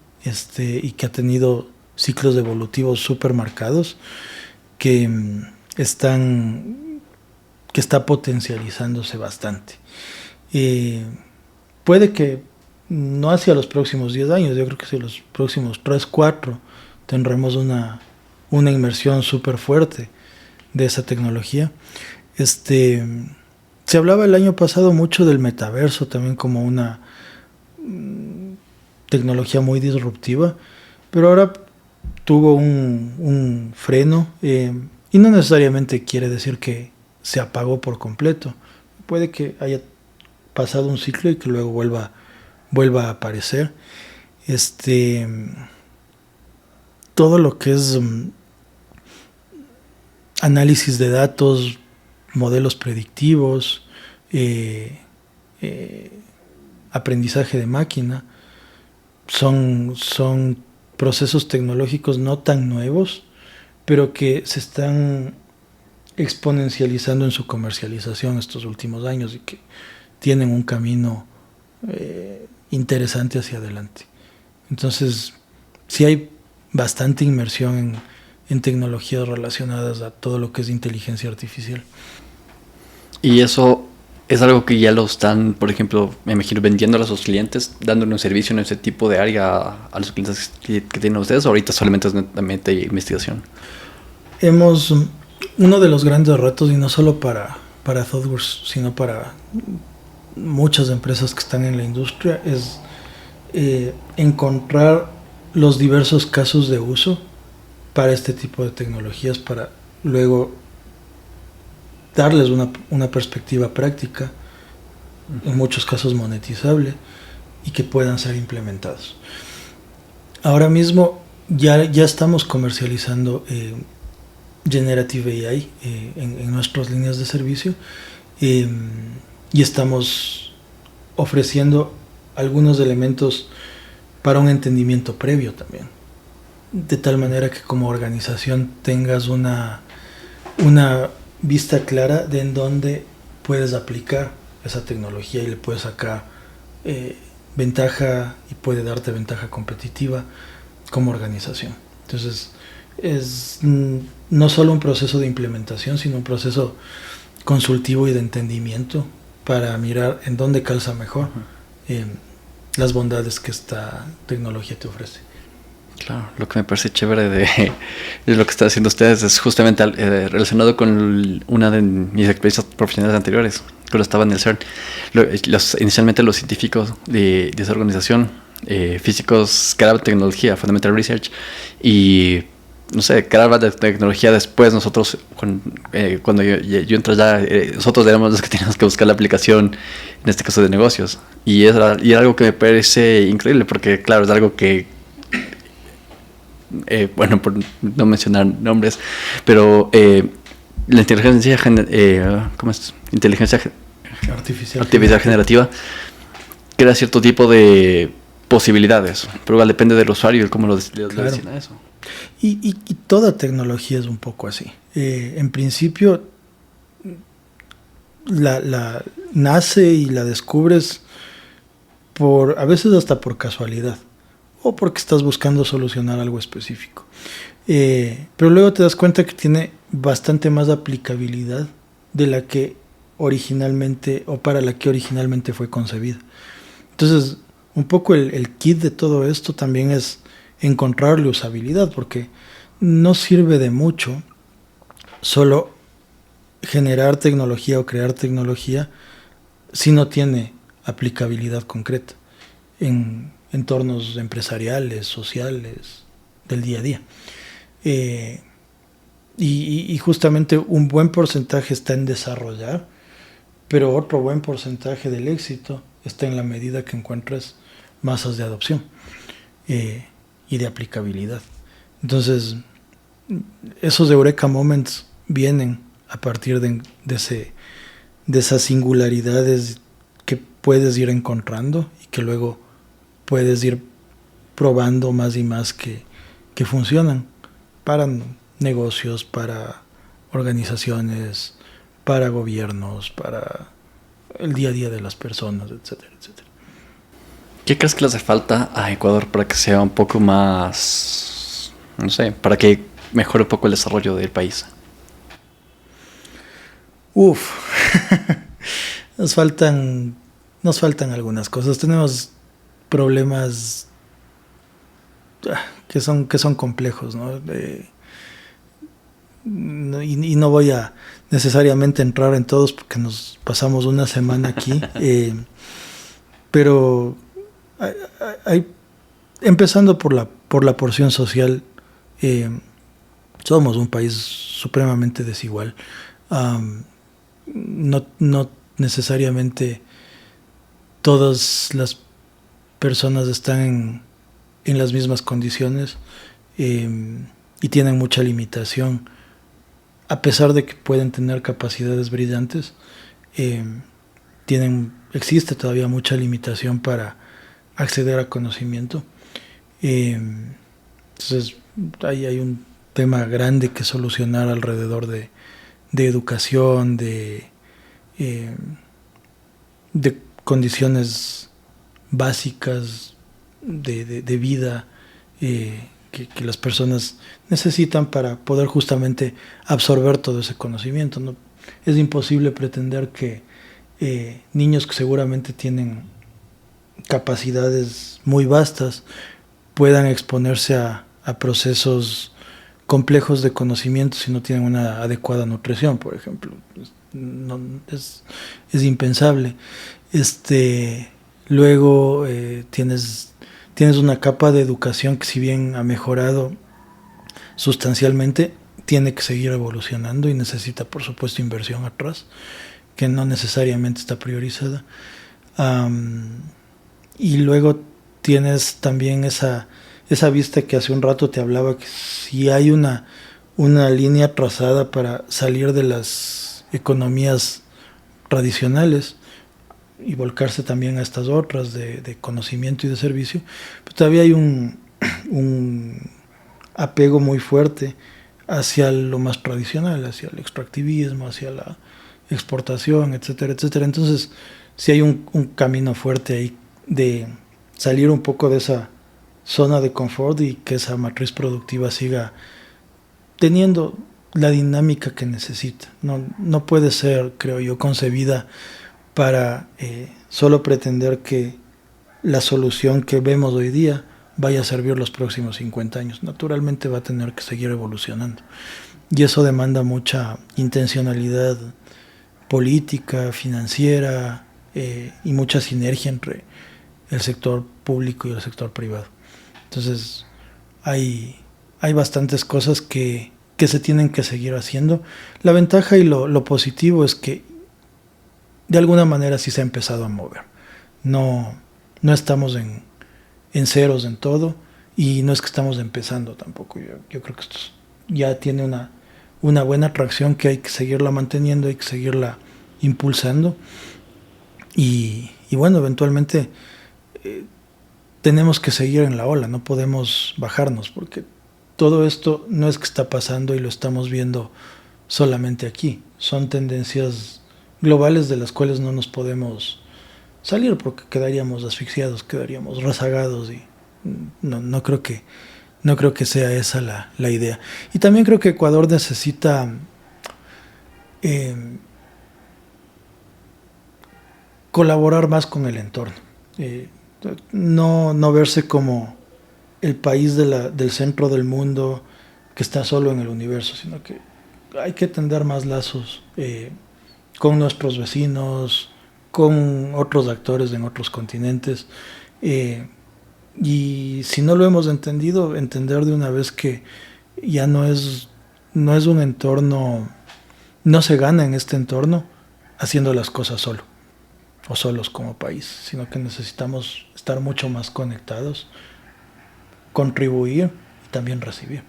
y que ha tenido ciclos evolutivos súper marcados, que está potencializándose bastante. Puede que no hacia los próximos 10 años, yo creo que hacia los próximos 3, 4 tendremos una inmersión súper fuerte de esa tecnología. Se hablaba el año pasado mucho del metaverso también como una tecnología muy disruptiva, pero ahora tuvo un freno, y no necesariamente quiere decir que se apagó por completo. Puede que haya pasado un ciclo y que luego vuelva a aparecer. Todo lo que es análisis de datos, modelos predictivos, aprendizaje de máquina, son procesos tecnológicos no tan nuevos, pero que se están exponencializando en su comercialización estos últimos años y que tienen un camino interesante hacia adelante. Entonces, sí hay bastante inmersión en tecnologías relacionadas a todo lo que es inteligencia artificial. Y eso es algo que ya lo están, por ejemplo, me imagino, vendiendo a sus clientes, dándole un servicio en ese tipo de área a los clientes que tienen ustedes, o ahorita solamente es netamente investigación. Uno de los grandes retos, y no solo para ThoughtWorks, sino para muchas empresas que están en la industria, es encontrar los diversos casos de uso para este tipo de tecnologías, para luego darles una perspectiva práctica, en muchos casos monetizable, y que puedan ser implementados. Ahora mismo ya estamos comercializando Generative AI en nuestras líneas de servicio, y estamos ofreciendo algunos elementos para un entendimiento previo también, de tal manera que como organización tengas una vista clara de en dónde puedes aplicar esa tecnología y le puedes sacar ventaja, y puede darte ventaja competitiva como organización. Entonces es no solo un proceso de implementación, sino un proceso consultivo y de entendimiento para mirar en dónde calza mejor las bondades que esta tecnología te ofrece. Claro, lo que me parece chévere de lo que están haciendo ustedes es justamente relacionado con una de mis experiencias profesionales anteriores, cuando estaba en el CERN. Inicialmente los científicos de esa organización, físicos, creaban tecnología, fundamental research, y no sé, creaban de tecnología. Después nosotros, cuando yo entré allá, nosotros éramos los que teníamos que buscar la aplicación, en este caso de negocios, y era algo que me parece increíble, porque claro, es algo que bueno, por no mencionar nombres, pero la inteligencia inteligencia artificial generativa crea cierto tipo de posibilidades, pero igual depende del usuario y cómo lo destina eso. Y toda tecnología es un poco así. En principio la nace y la descubres a veces hasta por casualidad, o porque estás buscando solucionar algo específico. Pero luego te das cuenta que tiene bastante más aplicabilidad de la que originalmente, o para la que originalmente fue concebida. Entonces, un poco el kit de todo esto también es encontrarle usabilidad, porque no sirve de mucho solo generar tecnología o crear tecnología si no tiene aplicabilidad concreta en entornos empresariales, sociales, del día a día. Y justamente un buen porcentaje está en desarrollar, pero otro buen porcentaje del éxito está en la medida que encuentres masas de adopción y de aplicabilidad. Entonces, esos Eureka Moments vienen a partir de esas singularidades que puedes ir encontrando y que luego puedes ir probando más y más que funcionan para negocios, para organizaciones, para gobiernos, para el día a día de las personas, etcétera, etcétera. ¿Qué crees que le hace falta a Ecuador para que sea un poco más, no sé, para que mejore un poco el desarrollo del país? Nos faltan algunas cosas. Tenemos problemas que son complejos, ¿no? Y no voy a necesariamente entrar en todos porque nos pasamos una semana aquí, pero empezando por la porción social, somos un país supremamente desigual. No necesariamente todas las personas están en las mismas condiciones y tienen mucha limitación, a pesar de que pueden tener capacidades brillantes. Existe todavía mucha limitación para acceder a conocimiento. Entonces hay un tema grande que solucionar alrededor de educación, de condiciones básicas de vida que las personas necesitan para poder justamente absorber todo ese conocimiento, ¿no? Es imposible pretender que niños que seguramente tienen capacidades muy vastas puedan exponerse a procesos complejos de conocimiento si no tienen una adecuada nutrición, por ejemplo. Es impensable. Luego tienes una capa de educación que, si bien ha mejorado sustancialmente, tiene que seguir evolucionando y necesita, por supuesto, inversión atrás, que no necesariamente está priorizada. Y luego tienes también esa vista que hace un rato te hablaba, que si hay una línea trazada para salir de las economías tradicionales y volcarse también a estas otras de conocimiento y de servicio, pues todavía hay un apego muy fuerte hacia lo más tradicional, hacia el extractivismo, hacia la exportación, etcétera, etcétera. Entonces, sí hay un camino fuerte ahí de salir un poco de esa zona de confort y que esa matriz productiva siga teniendo la dinámica que necesita. No puede ser, creo yo, concebida para solo pretender que la solución que vemos hoy día vaya a servir los próximos 50 años. Naturalmente va a tener que seguir evolucionando. Y eso demanda mucha intencionalidad política, financiera y mucha sinergia entre el sector público y el sector privado. Entonces hay bastantes cosas que se tienen que seguir haciendo. La ventaja y lo positivo es que de alguna manera sí se ha empezado a mover. No estamos en ceros en todo, y no es que estamos empezando tampoco. Yo creo que esto ya tiene una buena atracción que hay que seguirla manteniendo, hay que seguirla impulsando. Y bueno, eventualmente tenemos que seguir en la ola, no podemos bajarnos, porque todo esto no es que está pasando y lo estamos viendo solamente aquí. Son tendencias globales de las cuales no nos podemos salir porque quedaríamos asfixiados, quedaríamos rezagados, y no creo que sea esa la idea. Y también creo que Ecuador necesita colaborar más con el entorno, no verse como el país del centro del mundo que está solo en el universo, sino que hay que tender más lazos con nuestros vecinos, con otros actores en otros continentes. Y si no lo hemos entendido, entender de una vez que ya no es un entorno, no se gana en este entorno haciendo las cosas solo o solos como país, sino que necesitamos estar mucho más conectados, contribuir y también recibir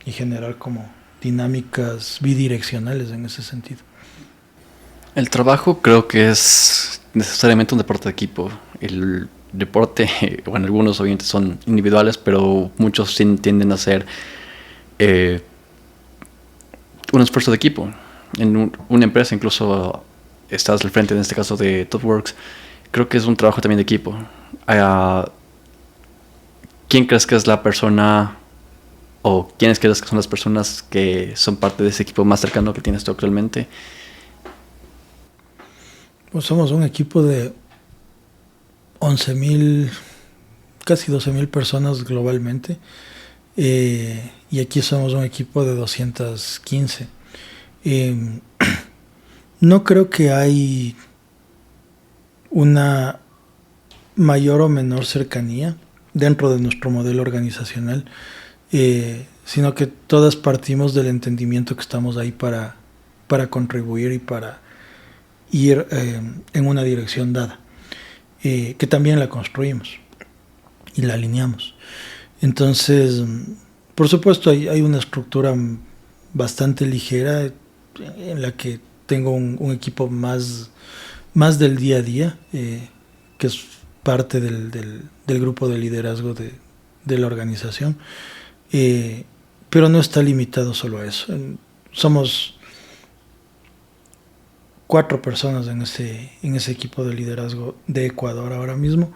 y generar como dinámicas bidireccionales en ese sentido. El trabajo creo que es necesariamente un deporte de equipo. El deporte, bueno, algunos obviamente son individuales, pero muchos tienden a ser un esfuerzo de equipo. En una empresa incluso estás al frente, en este caso de TopWorks, creo que es un trabajo también de equipo. ¿Quién crees que es la persona o quiénes crees que son las personas que son parte de ese equipo más cercano que tienes tú actualmente? Pues somos un equipo de 11.000, casi 12.000 personas globalmente, y aquí somos un equipo de 215. No creo que hay una mayor o menor cercanía dentro de nuestro modelo organizacional, sino que todas partimos del entendimiento que estamos ahí para contribuir y para ir en una dirección dada, que también la construimos y la alineamos. Entonces, por supuesto, hay una estructura bastante ligera en la que tengo un equipo más del día a día, que es parte del grupo de liderazgo de la organización, pero no está limitado solo a eso. Somos 4 personas en ese equipo de liderazgo de Ecuador ahora mismo,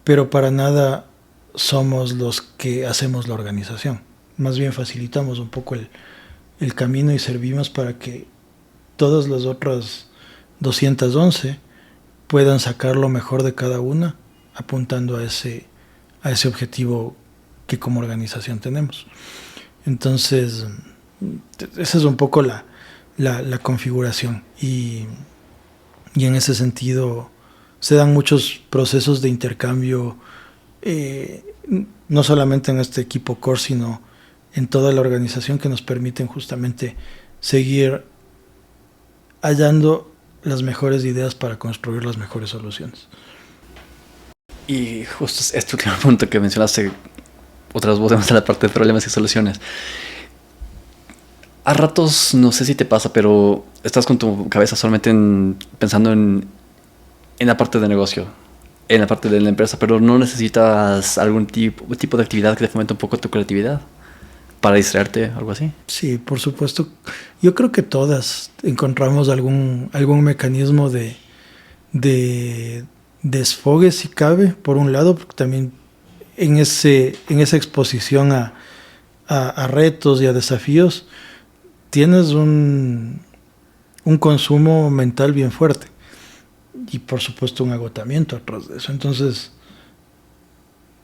pero para nada somos los que hacemos la organización. Más bien facilitamos un poco el camino y servimos para que todas las otras 211 puedan sacar lo mejor de cada una, apuntando a ese objetivo que como organización tenemos. Entonces, esa es un poco la configuración, y en ese sentido se dan muchos procesos de intercambio, no solamente en este equipo core, sino en toda la organización, que nos permiten justamente seguir hallando las mejores ideas para construir las mejores soluciones. Y justo este último punto que mencionaste, otras voces de la parte de problemas y soluciones. A ratos, no sé si te pasa, pero estás con tu cabeza solamente pensando en la parte de negocio, en la parte de la empresa, pero no necesitas algún tipo de actividad que te fomente un poco tu creatividad para distraerte, algo así. Sí, por supuesto. Yo creo que todas encontramos algún mecanismo de desfogue, si cabe, por un lado, porque también en esa exposición a retos y a desafíos tienes un consumo mental bien fuerte y por supuesto un agotamiento atrás de eso. Entonces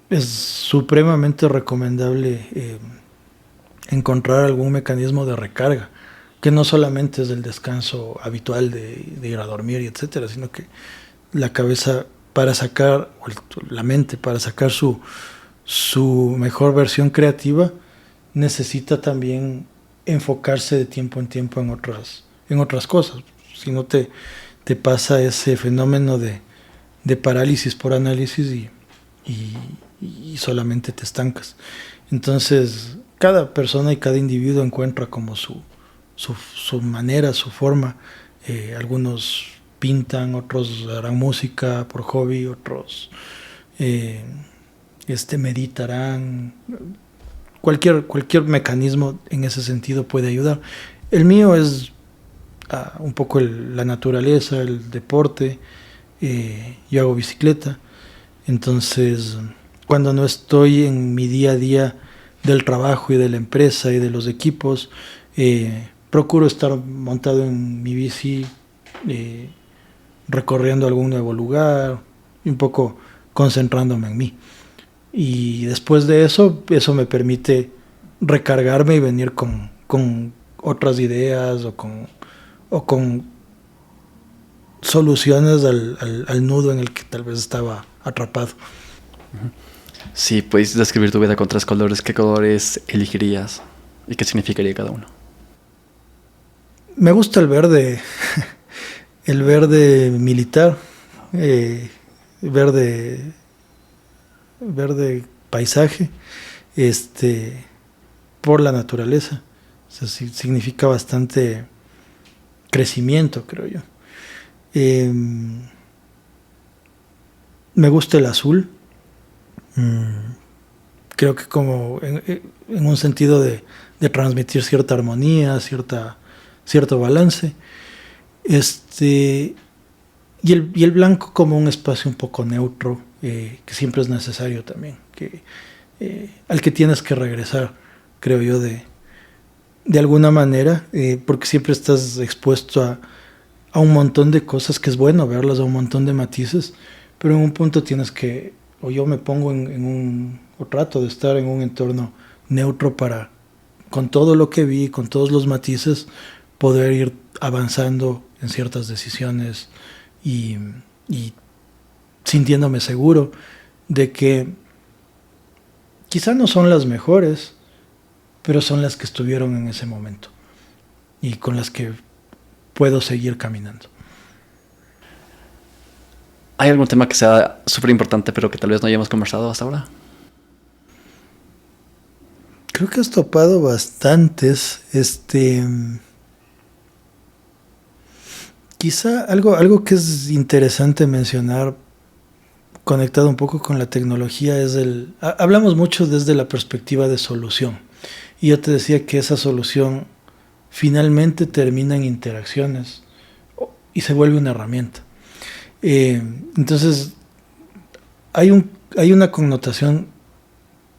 es supremamente recomendable encontrar algún mecanismo de recarga, que no solamente es el descanso habitual de ir a dormir y etcétera, sino que la cabeza para sacar, o la mente para sacar su mejor versión creativa, necesita también enfocarse de tiempo en tiempo en otras cosas. Si no te pasa ese fenómeno de parálisis por análisis y solamente te estancas. Entonces, cada persona y cada individuo encuentra como su manera, su forma. Algunos pintan, otros harán música por hobby, otros meditarán. Cualquier mecanismo en ese sentido puede ayudar. El mío es un poco la naturaleza, el deporte. Yo hago bicicleta. Entonces, cuando no estoy en mi día a día del trabajo y de la empresa y de los equipos, procuro estar montado en mi bici, recorriendo algún nuevo lugar y un poco concentrándome en mí. Y después de eso me permite recargarme y venir con otras ideas o con soluciones al nudo en el que tal vez estaba atrapado. Si puedes describir tu vida con 3 colores, ¿qué colores elegirías? ¿Y qué significaría cada uno? Me gusta el verde, el verde militar, verde paisaje, por la naturaleza. O sea, significa bastante crecimiento, creo yo. Me gusta el azul. Creo que como en un sentido de transmitir cierta armonía, cierto balance. Y el blanco como un espacio un poco neutro, que siempre es necesario también, al que tienes que regresar, creo yo, de alguna manera, porque siempre estás expuesto a un montón de cosas que es bueno verlas, a un montón de matices, pero en un punto tienes que, o yo me pongo o trato de estar en un entorno neutro para, con todo lo que vi, con todos los matices, poder ir avanzando en ciertas decisiones y sintiéndome seguro de que quizá no son las mejores, pero son las que estuvieron en ese momento y con las que puedo seguir caminando. ¿Hay algún tema que sea súper importante pero que tal vez no hayamos conversado hasta ahora? Creo que has topado bastantes. Quizá algo que es interesante mencionar, conectado un poco con la tecnología, es hablamos mucho desde la perspectiva de solución. Y yo te decía que esa solución finalmente termina en interacciones y se vuelve una herramienta. Entonces, hay una connotación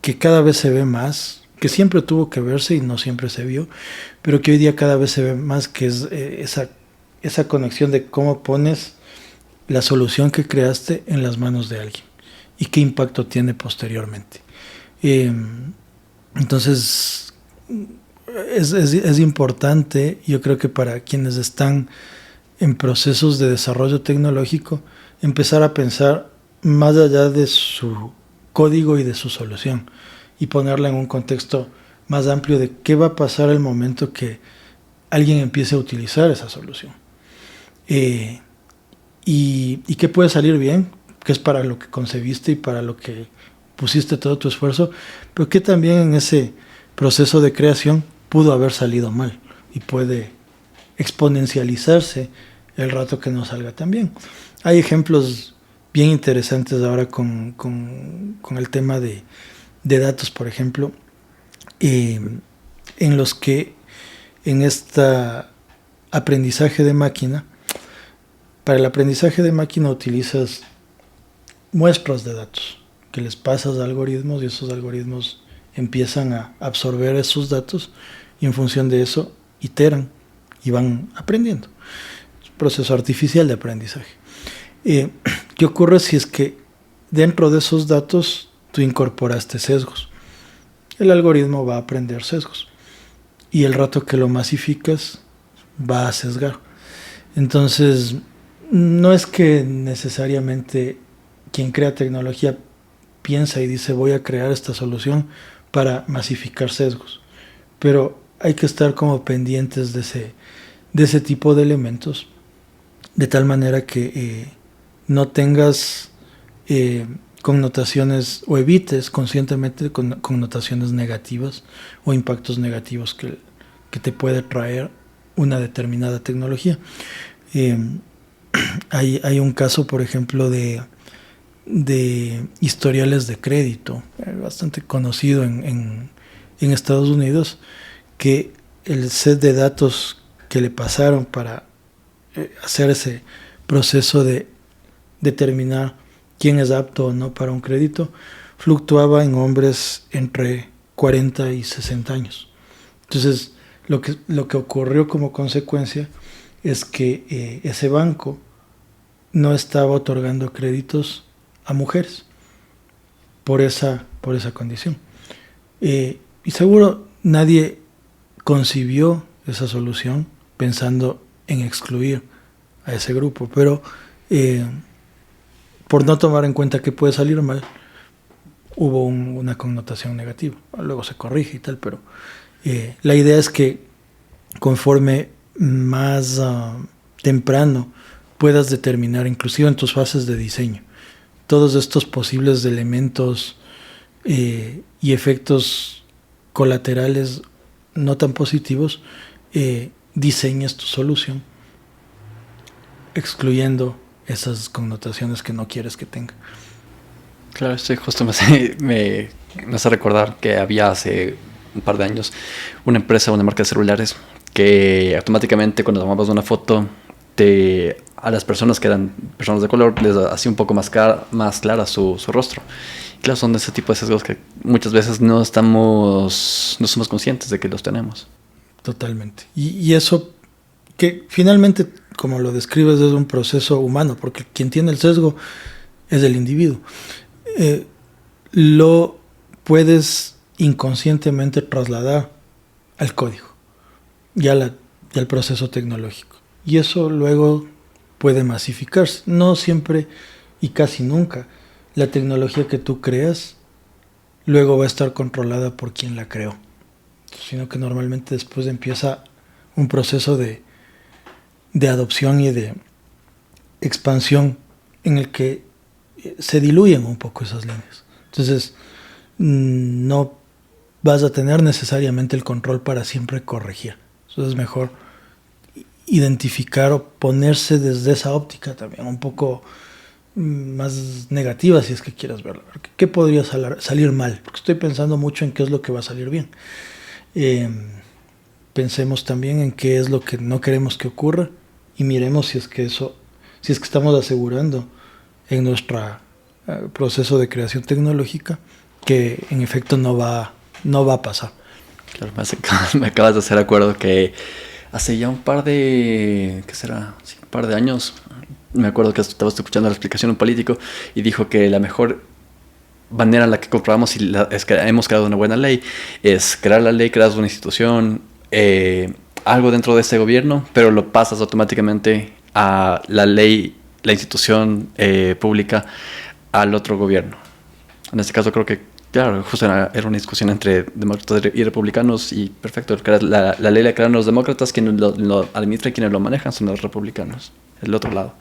que cada vez se ve más, que siempre tuvo que verse y no siempre se vio, pero que hoy día cada vez se ve más, que es esa conexión de cómo pones la solución que creaste en las manos de alguien y qué impacto tiene posteriormente. Entonces, es importante, yo creo que para quienes están en procesos de desarrollo tecnológico, empezar a pensar más allá de su código y de su solución y ponerla en un contexto más amplio de qué va a pasar el momento que alguien empiece a utilizar esa solución. Y qué puede salir bien, que es para lo que concebiste y para lo que pusiste todo tu esfuerzo, pero que también en ese proceso de creación pudo haber salido mal y puede exponencializarse el rato que no salga tan bien. Hay ejemplos bien interesantes ahora con el tema de datos, por ejemplo, en los que en este aprendizaje de máquina, para el aprendizaje de máquina utilizas muestras de datos que les pasas a algoritmos y esos algoritmos empiezan a absorber esos datos y en función de eso iteran y van aprendiendo. Es un proceso artificial de aprendizaje. ¿Qué ocurre si es que dentro de esos datos tú incorporaste sesgos? El algoritmo va a aprender sesgos y el rato que lo masificas va a sesgar. Entonces, no es que necesariamente quien crea tecnología piensa y dice voy a crear esta solución para masificar sesgos, pero hay que estar como pendientes de ese tipo de elementos, de tal manera que no tengas connotaciones o evites conscientemente connotaciones negativas o impactos negativos que te puede traer una determinada tecnología. Hay un caso, por ejemplo, de historiales de crédito, bastante conocido en Estados Unidos, que el set de datos que le pasaron para hacer ese proceso de determinar quién es apto o no para un crédito fluctuaba en hombres entre 40 y 60 años. Entonces, lo que ocurrió como consecuencia es que ese banco no estaba otorgando créditos a mujeres por esa condición. Y seguro nadie concibió esa solución pensando en excluir a ese grupo, pero por no tomar en cuenta que puede salir mal, hubo una connotación negativa. Luego se corrige y tal, pero la idea es que conforme más temprano puedas determinar, inclusive en tus fases de diseño, todos estos posibles elementos y efectos colaterales no tan positivos, diseñas tu solución excluyendo esas connotaciones que no quieres que tenga. Claro, esto justo me hace recordar que había hace un par de años una empresa, una marca de celulares que automáticamente cuando tomabas una foto a las personas que eran personas de color les hacía un poco más clara su rostro. Y claro, son de ese tipo de sesgos que muchas veces no somos conscientes de que los tenemos. Totalmente. Y eso que finalmente, como lo describes, es un proceso humano, porque quien tiene el sesgo es el individuo. Lo puedes inconscientemente trasladar al código y al proceso tecnológico. Y eso luego puede masificarse. No siempre y casi nunca la tecnología que tú creas luego va a estar controlada por quien la creó, sino que normalmente después empieza un proceso de adopción y de expansión en el que se diluyen un poco esas líneas. Entonces, no vas a tener necesariamente el control para siempre corregir. Entonces es mejor identificar o ponerse desde esa óptica también, un poco más negativa si es que quieres verlo. ¿Qué podría salir mal? Porque estoy pensando mucho en qué es lo que va a salir bien. Pensemos también en qué es lo que no queremos que ocurra y miremos si es que estamos asegurando en nuestro proceso de creación tecnológica que en efecto no va a pasar. Claro, me acabas de hacer acuerdo que hace ya un par de años, me acuerdo que estaba escuchando la explicación de un político y dijo que la mejor manera en la que comprobamos es que hemos creado una buena ley es crear la ley, crear una institución, algo dentro de ese gobierno, pero lo pasas automáticamente a la ley, la institución pública al otro gobierno. En este caso creo que, claro, justo era una discusión entre demócratas y republicanos y perfecto, la ley la crearon los demócratas, quienes lo administran y quienes lo manejan son los republicanos, el otro lado.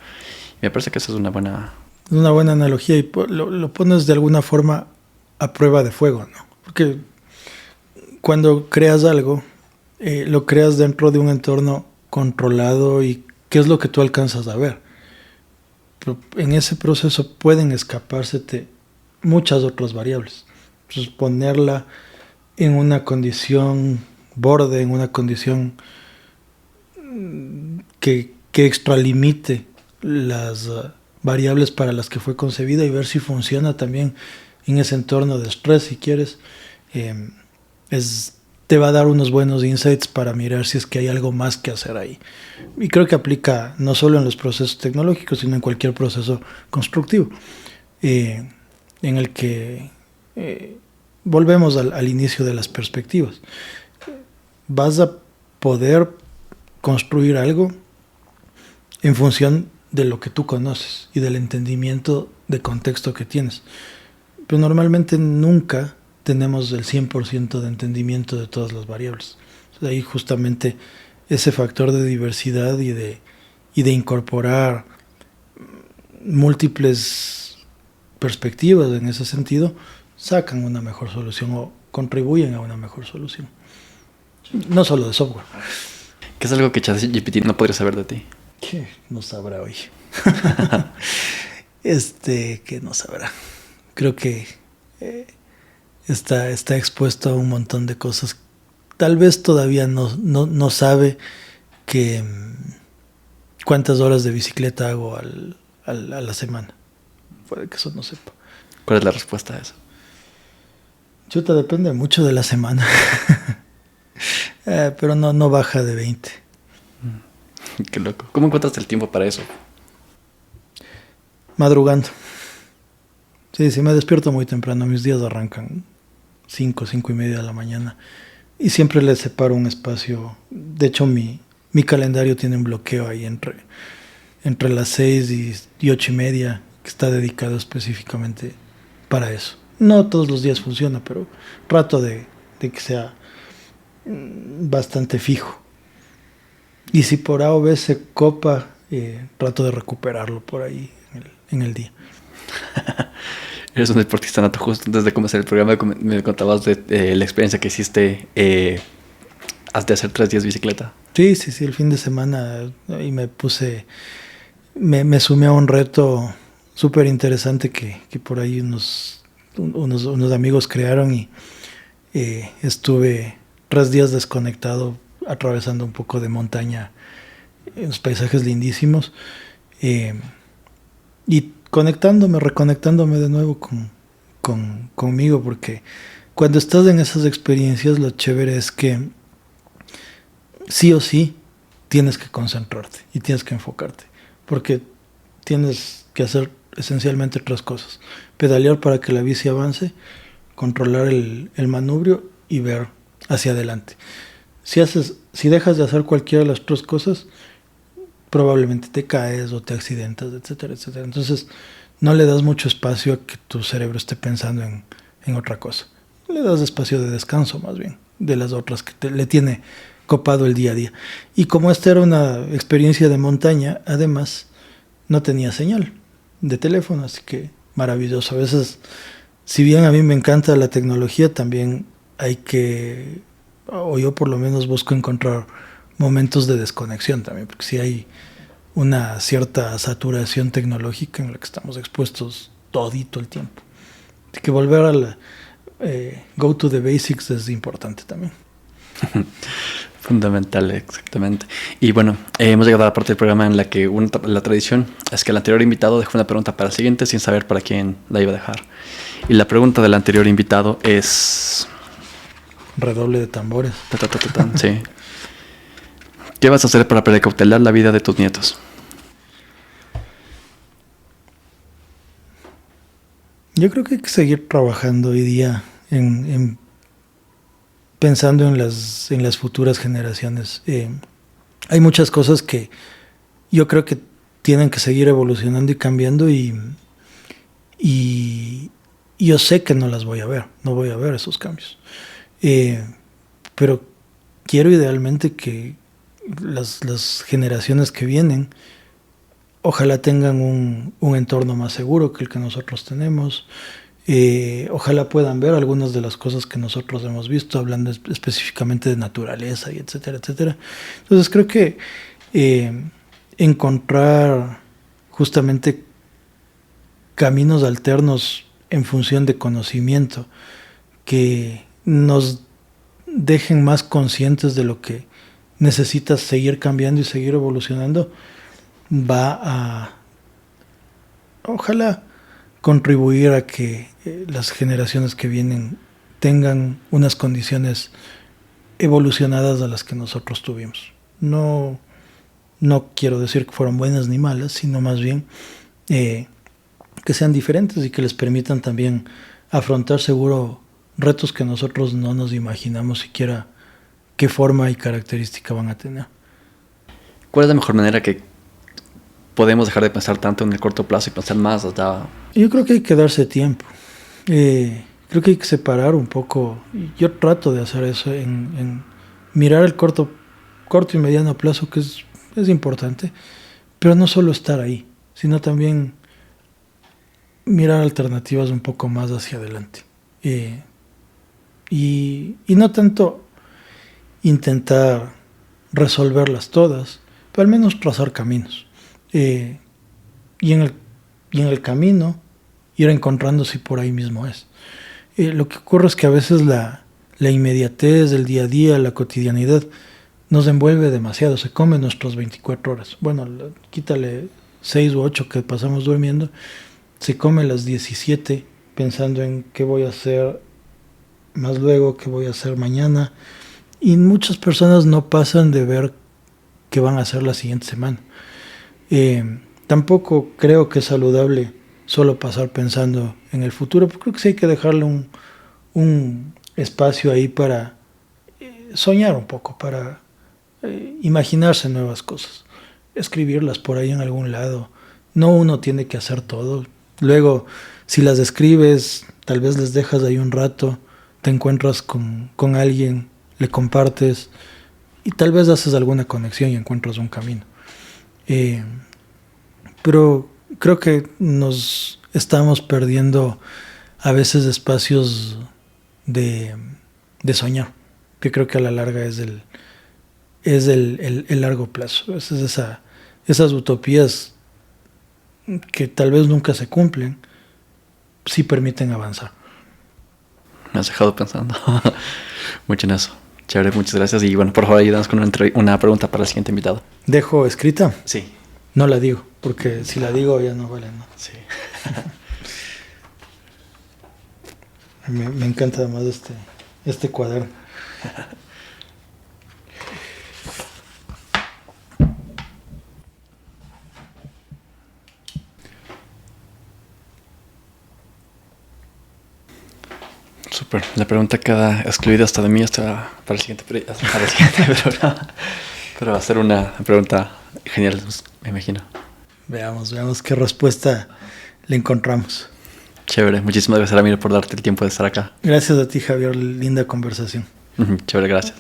Y me parece que esa es una buena analogía y lo pones de alguna forma a prueba de fuego, ¿no? Porque cuando creas algo, lo creas dentro de un entorno controlado y qué es lo que tú alcanzas a ver. Pero en ese proceso pueden escapársete muchas otras variables. Entonces ponerla en una condición borde, en una condición que extralimite las variables para las que fue concebida y ver si funciona también en ese entorno de estrés, si quieres, te va a dar unos buenos insights para mirar si es que hay algo más que hacer ahí. Y creo que aplica no solo en los procesos tecnológicos, sino en cualquier proceso constructivo, en el que volvemos al inicio de las perspectivas. Vas a poder construir algo en función de lo que tú conoces y del entendimiento de contexto que tienes. Pero normalmente nunca tenemos el 100% de entendimiento de todas las variables. De ahí justamente ese factor de diversidad y de incorporar múltiples perspectivas en ese sentido sacan una mejor solución o contribuyen a una mejor solución. No solo de software. ¿Qué es algo que ChatGPT no podría saber de ti? ¿Qué no sabrá hoy? ¿Qué no sabrá? Creo que está expuesto a un montón de cosas. Tal vez todavía no sabe que cuántas horas de bicicleta hago a la semana. Puede que eso no sepa. ¿Cuál es la respuesta a eso? Chuta, depende mucho de la semana. Pero no baja de 20. Qué loco. ¿Cómo encuentras el tiempo para eso? Madrugando. Sí, me despierto muy temprano. Mis días arrancan 5:30 de la mañana. Y siempre les separo un espacio. De hecho, mi calendario tiene un bloqueo ahí entre las 6 y 8:30, que está dedicado específicamente para eso. No todos los días funciona, pero trato de que sea bastante fijo. Y si por A o B se copa, trato de recuperarlo por ahí en el día. Eres un deportista nato. Justo antes de comenzar el programa me contabas de la experiencia que hiciste de hacer 3 días bicicleta. Sí, el fin de semana y me sumé a un reto súper interesante que por ahí unos amigos crearon y estuve 3 días desconectado, atravesando un poco de montaña, unos paisajes lindísimos, y reconectándome de nuevo conmigo, porque cuando estás en esas experiencias lo chévere es que sí o sí tienes que concentrarte y tienes que enfocarte, porque tienes que hacer esencialmente 3 cosas: pedalear para que la bici avance, controlar el manubrio y ver hacia adelante. Si dejas de hacer cualquiera de las 3 cosas, probablemente te caes o te accidentas, etcétera, etcétera. Entonces no le das mucho espacio a que tu cerebro esté pensando en otra cosa. Le das espacio de descanso, más bien, de las otras que le tiene copado el día a día. Y como esta era una experiencia de montaña, además no tenía señal de teléfono, así que maravilloso. A veces, si bien a mí me encanta la tecnología, también o yo por lo menos busco encontrar momentos de desconexión también, porque si hay una cierta saturación tecnológica en la que estamos expuestos todito el tiempo. Así que volver a la go to the basics es importante también. Fundamental, exactamente. Y bueno, hemos llegado a la parte del programa en la que la tradición es que el anterior invitado dejó una pregunta para el siguiente sin saber para quién la iba a dejar. Y la pregunta del anterior invitado es... Redoble de tambores. Sí. ¿Qué vas a hacer para precautelar la vida de tus nietos? Yo creo que hay que seguir trabajando hoy día pensando en las futuras generaciones. Hay muchas cosas que yo creo que tienen que seguir evolucionando y cambiando, y yo sé que no voy a ver esos cambios. Pero quiero idealmente que las generaciones que vienen ojalá tengan un entorno más seguro que el que nosotros tenemos. Ojalá puedan ver algunas de las cosas que nosotros hemos visto, hablando específicamente de naturaleza y etcétera, etcétera. Entonces creo que encontrar justamente caminos alternos en función de conocimiento que nos dejen más conscientes de lo que necesita seguir cambiando y seguir evolucionando, va a, ojalá, contribuir a que las generaciones que vienen tengan unas condiciones evolucionadas a las que nosotros tuvimos. No quiero decir que fueron buenas ni malas, sino más bien que sean diferentes y que les permitan también afrontar seguro retos que nosotros no nos imaginamos siquiera qué forma y característica van a tener. ¿Cuál es la mejor manera que podemos dejar de pensar tanto en el corto plazo y pensar más allá? Yo creo que hay que darse tiempo. Creo que hay que separar un poco. Yo trato de hacer eso, en mirar el corto y mediano plazo, que es importante, pero no solo estar ahí, sino también mirar alternativas un poco más hacia adelante. Y no tanto intentar resolverlas todas, pero al menos trazar caminos. Y en el camino ir encontrando si por ahí mismo es. Lo que ocurre es que a veces la inmediatez del día a día, la cotidianidad, nos envuelve demasiado, se come nuestras 24 horas. Bueno, quítale 6 u 8 que pasamos durmiendo, se come las 17 pensando en qué voy a hacer más luego, qué voy a hacer mañana, y muchas personas no pasan de ver qué van a hacer la siguiente semana. Tampoco creo que es saludable solo pasar pensando en el futuro, porque creo que sí hay que dejarle un espacio ahí para soñar un poco, para imaginarse nuevas cosas. escribirlas por ahí en algún lado. No uno tiene que hacer todo. Luego, si las escribes, tal vez les dejas ahí un rato, te encuentras con alguien, le compartes y tal vez haces alguna conexión y encuentras un camino. Eh, pero creo que nos estamos perdiendo a veces espacios de, de soñar, que creo que a la larga es el largo plazo. Esas utopías que tal vez nunca se cumplen, sí permiten avanzar. Me has dejado pensando mucho en eso. Chévere, muchas gracias. Y bueno, por favor, ayúdanos con una pregunta para el siguiente invitado. ¿Dejo escrita? Sí. No la digo, porque si la digo ya no vale nada. Sí. Me encanta además este cuaderno. Súper. La pregunta queda excluida hasta de mí hasta para el siguiente, para el siguiente programa. Pero va a ser una pregunta genial, me imagino. Veamos qué respuesta le encontramos. Chévere. Muchísimas gracias, Ramiro, por darte el tiempo de estar acá. Gracias a ti, Javier. Linda conversación. Chévere, gracias.